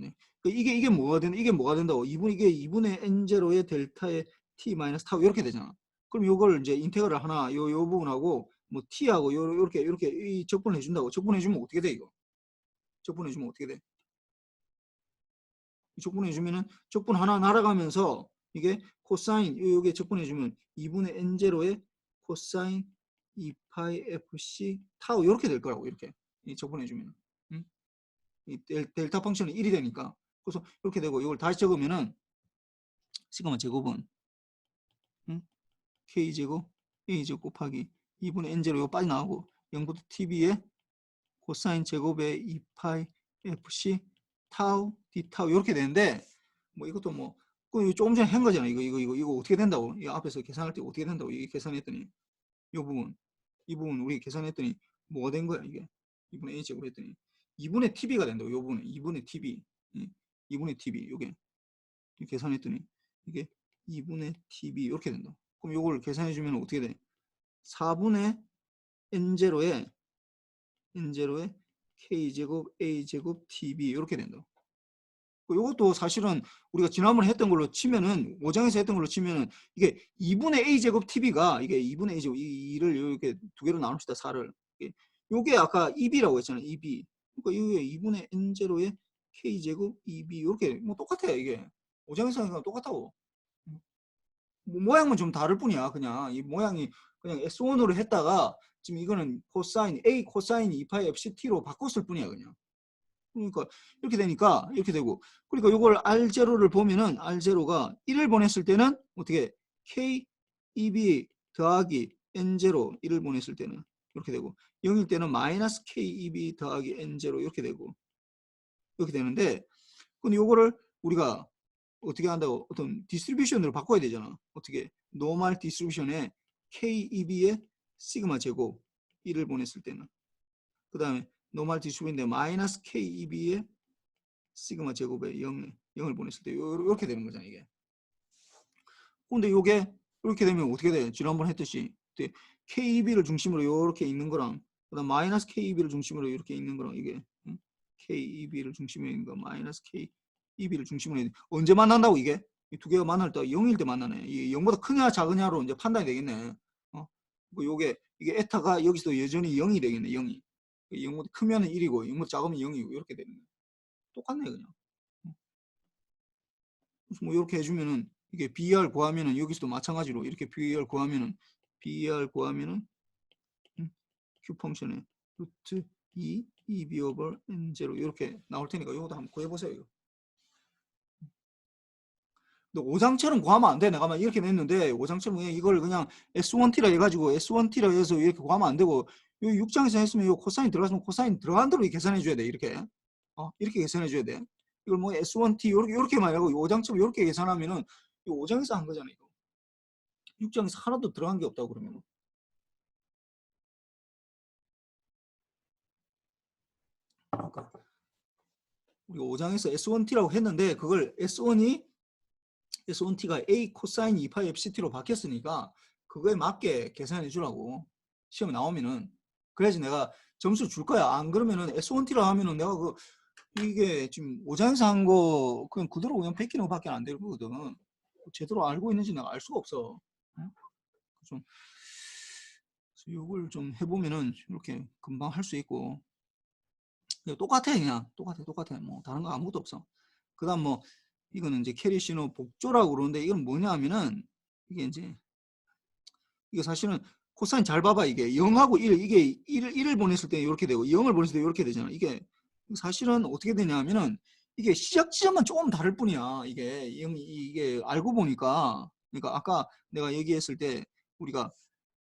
이게 뭐가 된다고 이게 2분의 N0의 델타의 T 마이너스 타우 이렇게 되잖아. 그럼 요걸 이제 인테그럴 하나 요 부분하고 뭐 T하고 요렇게 이 적분을 해준다고. 적분해주면 어떻게 돼 이거? 적분해주면 어떻게 돼? 적분해주면은 적분 하나 날아가면서 이게 코사인 요게 적분해주면 2분의 N0의 코사인 2파이 FC 타우 이렇게 될 거라고 이렇게 적분해주면. 이 델타 펑션은 1이 되니까 그래서 이렇게 되고 이걸 다시 적으면은 시그마 제곱은 K제곱 A제곱 곱하기 2분의 N제로 이거 빠져나가고 0부터 TB의 코사인 제곱의 2파이 FC 타우 D타우 이렇게 되는데 뭐 이것도 뭐 조금 전에 한 거잖아. 이거 어떻게 된다고? 이 앞에서 계산할 때 어떻게 된다고? 이게 계산했더니 이 부분 우리 계산했더니 뭐가 된 거야 이게 2분의 A제곱 했더니 2분의 TB가 된다고. 요 부분은 2분의 TB 2분의 TB 요게 계산했더니 이게 2분의 TB 이렇게 된다. 그럼 요걸 계산해 주면 어떻게 돼? 4분의 N0에 K제곱 A제곱 TB 이렇게 된다. 이것도 사실은 우리가 지난번에 했던 걸로 치면은 5장에서 했던 걸로 치면은 이게 2분의 A제곱 TB가 이게 2분의 A제곱 2를 이렇게 두 개로 나눕시다. 4를 요게 아까 EB라고 했잖아요. EB 그러니까 이게 2분의 N0의 K제곱 EB 이렇게 뭐 똑같아요. 이게 5장에서 하는 거랑 똑같다고. 뭐 모양은 좀 다를 뿐이야. 그냥 이 모양이 그냥 S1으로 했다가 지금 이거는 코사인 A 코사인 2파이 FCT로 바꿨을 뿐이야 그냥. 그러니까 이렇게 되니까 이렇게 되고, 그러니까 이걸 R0를 보면은 R0가 1을 보냈을 때는 어떻게 KEB 더하기 N0 1을 보냈을 때는 이렇게 되고, 0일 때는 마이너스 KEB 더하기 N0 이렇게 되고 이렇게 되는데, 근데 요거를 우리가 어떻게 한다고 어떤 디스트리뷰션으로 바꿔야 되잖아. 어떻게 노멀 디스트리뷰션에 KEB의 시그마 제곱 1을 보냈을 때는, 그 다음에 노멀 디스트리뷰션인데 마이너스 KEB의 시그마 제곱에 0을 보냈을 때 이렇게 되는 거잖아 이게. 근데 요게 이렇게 되면 어떻게 돼? 지난번 했듯이 KEB를 중심으로 이렇게 있는 거랑 그다음 마이너스 KEB를 중심으로 이렇게 있는 거랑 이게 KEB를 중심으로 있는 거 마이너스 KEB를 중심으로 있는 언제 만난다고 이게? 이 두 개가 만날 때 0일 때 만나네. 이게 0보다 크냐 작으냐로 이제 판단이 되겠네. 뭐 요게 이게 에타가 여기서 여전히 0이 되겠네. 0이. 0보다 크면 1이고 0보다 작으면 0이고 이렇게 되는 거야. 똑같네 그냥. 그래서 뭐 이렇게 해주면은 이게 BR 구하면은 여기서도 마찬가지로 이렇게 BR 구하면은 Q 펑션에 루트 2 EB 오버 N0 이렇게 나올 테니까 이것도 한번 구해보세요. 이거. 근데 오장처럼 구하면 안 돼. 내가 막 이렇게 냈는데 오장처럼 그냥 이걸 그냥 S1T라 해가지고 S1T라 해서 이렇게 구하면 안 되고, 요 6장에서 했으면 요 코사인 들어갔으면 코사인 들어간 대로 계산해 줘야 돼. 이렇게 이렇게 계산해 줘야 돼. 이걸 뭐 S1T 요렇게만 하고 5장처럼 요렇게 계산하면은 이 5장에서 한 거잖아 이거. 6장에서 하나도 들어간 게 없다고 그러면. 그러니까 우리가 5장에서 S1T라고 했는데 그걸 S1T가 A 코사인 2파이 FCT로 바뀌었으니까 그거에 맞게 계산해 주라고 시험에 나오면은. 그래야지 내가 점수 줄 거야. 안 그러면은 S1T라 하면은 내가 이게 지금 5장에서 한 거 그냥 그대로 그냥 베끼는 거밖에 안 되거든. 제대로 알고 있는지 내가 알 수가 없어. 좀 이걸 좀 해보면은 이렇게 금방 할 수 있고. 똑같아 그냥 똑같아. 뭐 다른 거 아무것도 없어. 그다음 뭐 이거는 이제 캐리 신호 복조라고 그러는데 이건 뭐냐면은 이게 이제 이게 사실은 코사인 잘 봐봐. 이게 0하고 1 이게 1을 보냈을 때 이렇게 되고 0을 보냈을 때 이렇게 되잖아. 이게 사실은 어떻게 되냐면은 이게 시작 지점만 조금 다를 뿐이야. 이게 알고 보니까, 그러니까 아까 내가 얘기했을 때 우리가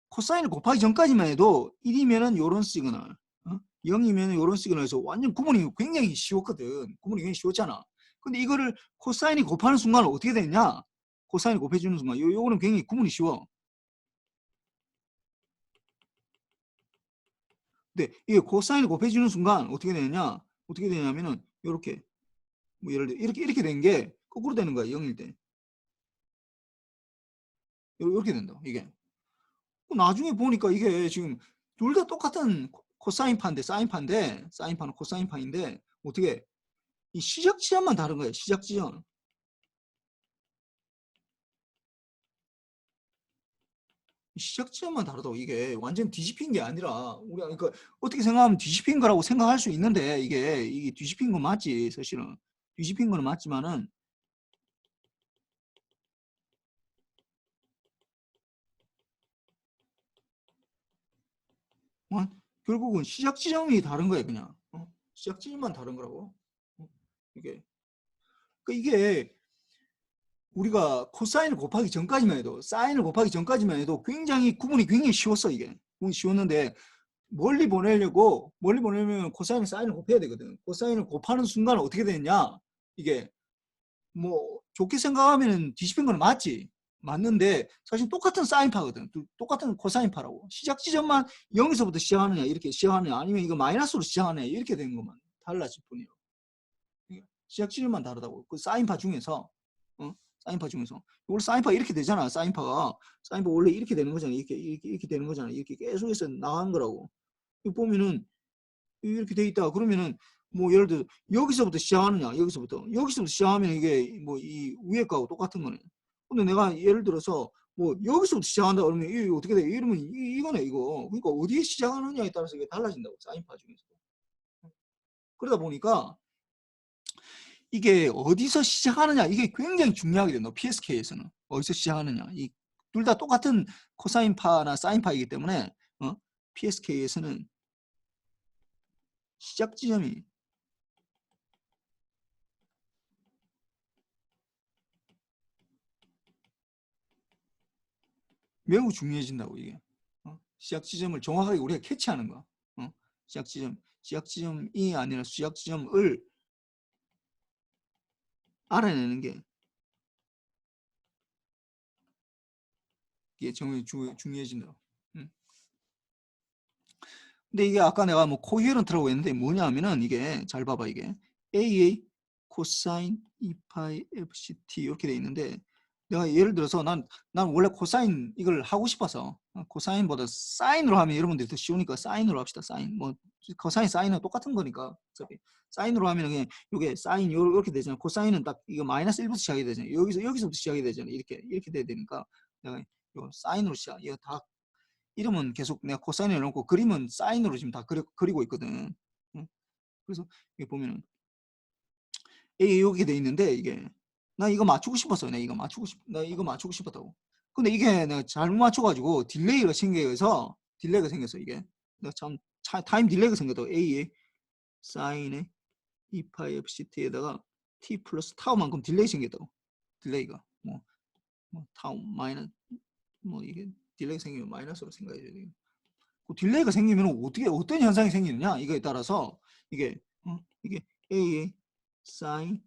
코사인을 곱하기 전까지만 해도 1이면은 요런 시그널, 0이면 요런 시그널에서 완전 구분이 굉장히 쉬웠거든. 구분이 굉장히 쉬웠잖아. 근데 이거를 코사인이 곱하는 순간 어떻게 되냐? 코사인이 곱해주는 순간 요거는 굉장히 구분이 쉬워. 근데 이게 코사인을 곱해주는 순간 어떻게 되느냐? 어떻게 되냐면은 요렇게 뭐 예를 들어 이렇게 된 게 거꾸로 되는 거야. 0일 때. 이렇게 된다. 이게. 나중에 보니까 이게 지금 둘 다 똑같은 코사인파인데 사인파는 코사인파인데 어떻게 이 시작 지점만 다른 거예요. 시작 지점. 시작 지점만 다르다고. 이게 완전 뒤집힌 게 아니라 우리가 그러니까 어떻게 생각하면 뒤집힌 거라고 생각할 수 있는데 이게 뒤집힌 건 맞지. 사실은 뒤집힌 거는 맞지만은 결국은 시작 지점이 다른 거예요. 그냥 시작 지점만 다른 거라고. 이게 그러니까 이게 우리가 코사인을 곱하기 전까지만 해도 사인을 곱하기 전까지만 해도 구분이 굉장히 쉬웠어. 이게 구분이 쉬웠는데 멀리 보내려면 코사인을 사인을 곱해야 되거든. 코사인을 곱하는 순간 어떻게 되느냐, 이게 뭐 좋게 생각하면 뒤집힌 건 맞는데 사실 똑같은 사인파거든. 똑같은 코사인파라고. 시작 지점만 0에서부터 시작하느냐 이렇게 시작하느냐 아니면 이거 마이너스로 시작하느냐 이렇게 되는 것만 달라질 뿐이에요. 시작 지점만 다르다고. 그 사인파 중에서 사인파 중에서 이걸 사인파 이렇게 되잖아. 사인파 원래 이렇게 되는 거잖아. 이렇게 되는 거잖아. 이렇게 계속해서 나간 거라고. 이거 보면은 이렇게 돼 있다. 그러면은 뭐 예를 들어 여기서부터 시작하느냐 여기서부터 시작하면 이게 뭐 이 위에 거하고 똑같은 거네. 근데 내가 예를 들어서 뭐 여기서부터 시작한다 그러면 이게 어떻게 돼? 이러면 이거네 이거. 그러니까 어디에 시작하느냐에 따라서 이게 달라진다고. 사인파 중에서. 그러다 보니까 이게 어디서 시작하느냐 이게 굉장히 중요하게 된다. PSK에서는 어디서 시작하느냐. 이 둘 다 똑같은 코사인파나 사인파이기 때문에 PSK에서는 시작 지점이 매우 중요해진다고 이게. 시작 지점을 정확하게 우리가 캐치하는 거. 시작 지점이 아니라 시작 지점을 알아내는 게 이게 정말 중요해진다. 근데 이게 아까 내가 뭐 코히어런트라고 했는데 뭐냐면은 이게 잘 봐봐 이게 AA 코사인 2파이 FCT 이렇게 돼 있는데 내가 예를 들어서 난 원래 코사인 이걸 하고 싶어서 코사인보다 사인으로 하면 여러분들이 더 쉬우니까 사인으로 합시다. 사인 뭐 코사인 사인은 똑같은 거니까 어차피 사인으로 하면 그냥 이게 사인 이렇게 되잖아. 코사인은 딱 이거 마이너스 1부터 시작이 되잖아. 여기서부터 시작이 되잖아. 이렇게 돼야 되니까 내가 요 사인으로 시작 이거 다 이름은 계속 내가 코사인을 해놓고 그림은 사인으로 지금 다 그리고 있거든. 그래서 여기 보면은 A 이렇게 돼 있는데 이게 나 이거 맞추고 싶었어. 나 이거 맞추고 싶었다고. 근데 이게 내가 잘못 맞춰가지고 딜레이가 생겨서 이게 내가 참 타임 딜레이가 생겼다고. A에 사인에 2파이 FCT에다가 T 플러스 타우만큼 딜레이 생겼다고. 딜레이가 뭐 타우 마이너스 뭐 이게 딜레이 생기면 마이너스로 생각해야 돼. 그 딜레이가 생기면 어떤 현상이 생기느냐 이거에 따라서 이게 이게 A의 sin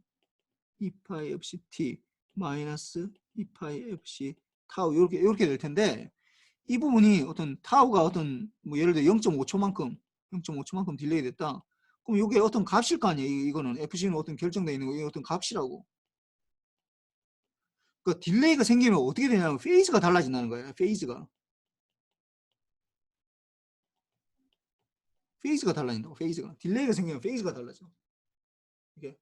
2파이 FC t 마이너스 2파이 FC 타우 이렇게 될 텐데 이 부분이 어떤 타우가 어떤 뭐 예를 들어 0.5초만큼 딜레이 됐다. 그럼 이게 어떤 값일 거 아니에요. 이거는 FC는 어떤 결정되어 있는 거 이게 어떤 값이라고. 그 딜레이가 생기면 어떻게 되냐면 페이즈가 달라진다는 거예요. 페이즈가 달라진다고. 페이즈가 딜레이가 생기면 페이즈가 달라져. 이게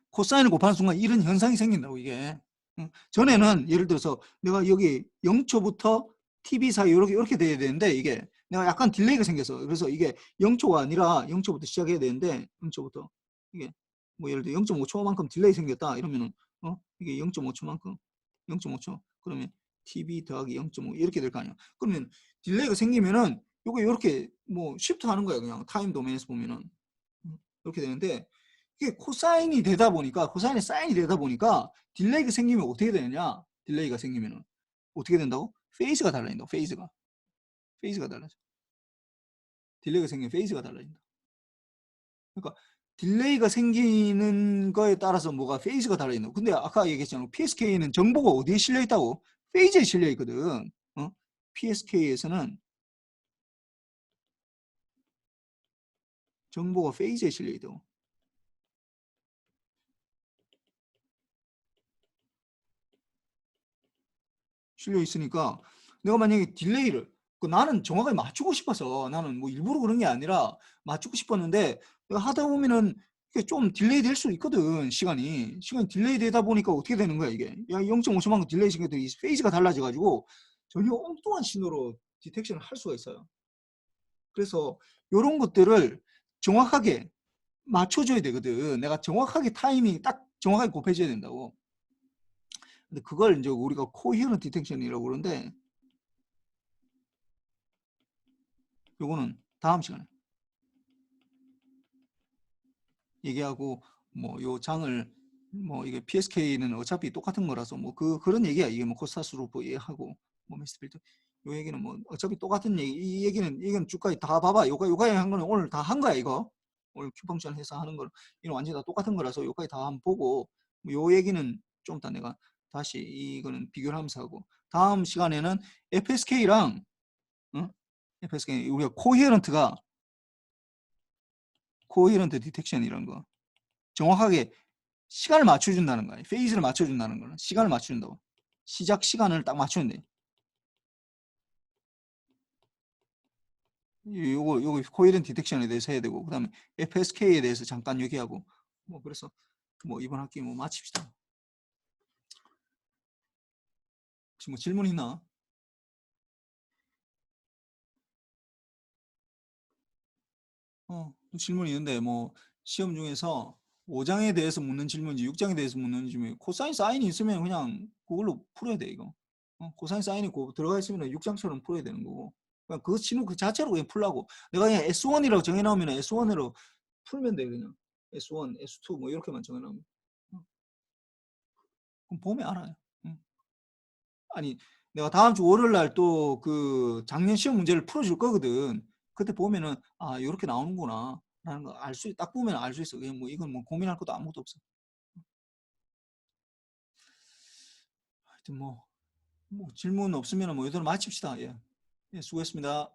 코사인을 곱하는 순간 이런 현상이 생긴다고 이게. 전에는 예를 들어서 내가 여기 0초부터 TV 사이 이렇게 돼야 되는데 이게 내가 약간 딜레이가 생겨서 그래서 이게 0초가 아니라 0초부터 시작해야 되는데 0초부터 이게 뭐 예를 들어 0.5초만큼 딜레이 생겼다 이러면은 이게 0.5초만큼 0.5초 그러면 TV 더하기 0.5 이렇게 될 거 아니야. 그러면 딜레이가 생기면은 요거 이렇게 뭐 쉬프트 하는 거야 그냥 타임 도메인에서 보면은 이렇게 되는데 이게 코사인이 되다 보니까 코사인이 사인이 되다 보니까 딜레이가 생기면 어떻게 되느냐? 딜레이가 생기면은 어떻게 된다고? 페이즈가 달라진다. 페이즈가 달라져. 딜레이가 생기면 페이즈가 달라진다. 그러니까 딜레이가 생기는 거에 따라서 뭐가 페이즈가 달라진다. 근데 아까 얘기했잖아. PSK는 정보가 어디에 실려 있다고? 페이즈에 실려 있거든. PSK에서는 정보가 페이즈에 실려 있다고. 실려 있으니까 내가 만약에 딜레이를 나는 정확하게 맞추고 싶어서 나는 뭐 일부러 그런 게 아니라 맞추고 싶었는데 하다 보면은 좀 딜레이 될 수 있거든. 시간이 딜레이 되다 보니까 어떻게 되는 거야 이게 야 0.5초만큼 딜레이 생겨도 이 페이지가 달라져 가지고 전혀 엉뚱한 신호로 디텍션을 할 수가 있어요. 그래서 이런 것들을 정확하게 맞춰줘야 되거든. 내가 정확하게 타이밍 딱 정확하게 곱해줘야 된다고. 근데 그걸 이제 우리가 코히어런트 디텍션이라고 그러는데 요거는 다음 시간에 얘기하고 뭐 요 장을 뭐 이게 PSK는 어차피 똑같은 거라서 뭐 그런 얘기야. 이게 뭐 코스타스로프 얘기하고 뭐 미스필드 요 얘기는 뭐 어차피 똑같은 얘기. 이 얘기는 이건 쭉까지 다 봐봐. 요까지 한 거는 오늘 다 한 거야 이거. 오늘 큐펑션 해서 하는 거 이건 완전히 다 똑같은 거라서 요까지 다 한번 보고 뭐요 얘기는 좀 이따 내가 다시 이거는 비교를 하면서 하고 다음 시간에는 FSK랑 FSK 우리가 코히어런트 디텍션 이런 거 정확하게 시간을 맞춰준다는 거야. 페이즈를 맞춰준다는 거는 시간을 맞춰준다고. 시작 시간을 딱 맞추는데 요거 코히어런트 디텍션에 대해서 해야 되고 그 다음에 FSK에 대해서 잠깐 얘기하고 뭐 그래서 뭐 이번 학기 뭐 마칩시다. 혹시 뭐 질문 있나? 질문이 있는데 뭐 시험 중에서 5장에 대해서 묻는 질문인지 6장에 대해서 묻는 질문이 코사인 사인이 있으면 그냥 그걸로 풀어야 돼 이거. 코사인 사인이 들어가 있으면 6장처럼 풀어야 되는 거고. 그냥 그 친구 그 자체로 그냥 풀라고. 내가 그냥 S1이라고 정해 놓으면 S1으로 풀면 돼 그냥. S1, S2 뭐 이렇게만 정해 놓으면. 그럼 보면 알아요. 아니 내가 다음 주 월요일 날 또 그 작년 시험 문제를 풀어줄 거거든. 그때 보면은 아 이렇게 나오는구나 라는 거 딱 보면 알 수 있어. 그냥 뭐 이건 뭐 고민할 것도 아무것도 없어. 하여튼 뭐 질문 없으면 뭐 이대로 마칩시다. 예, 수고했습니다.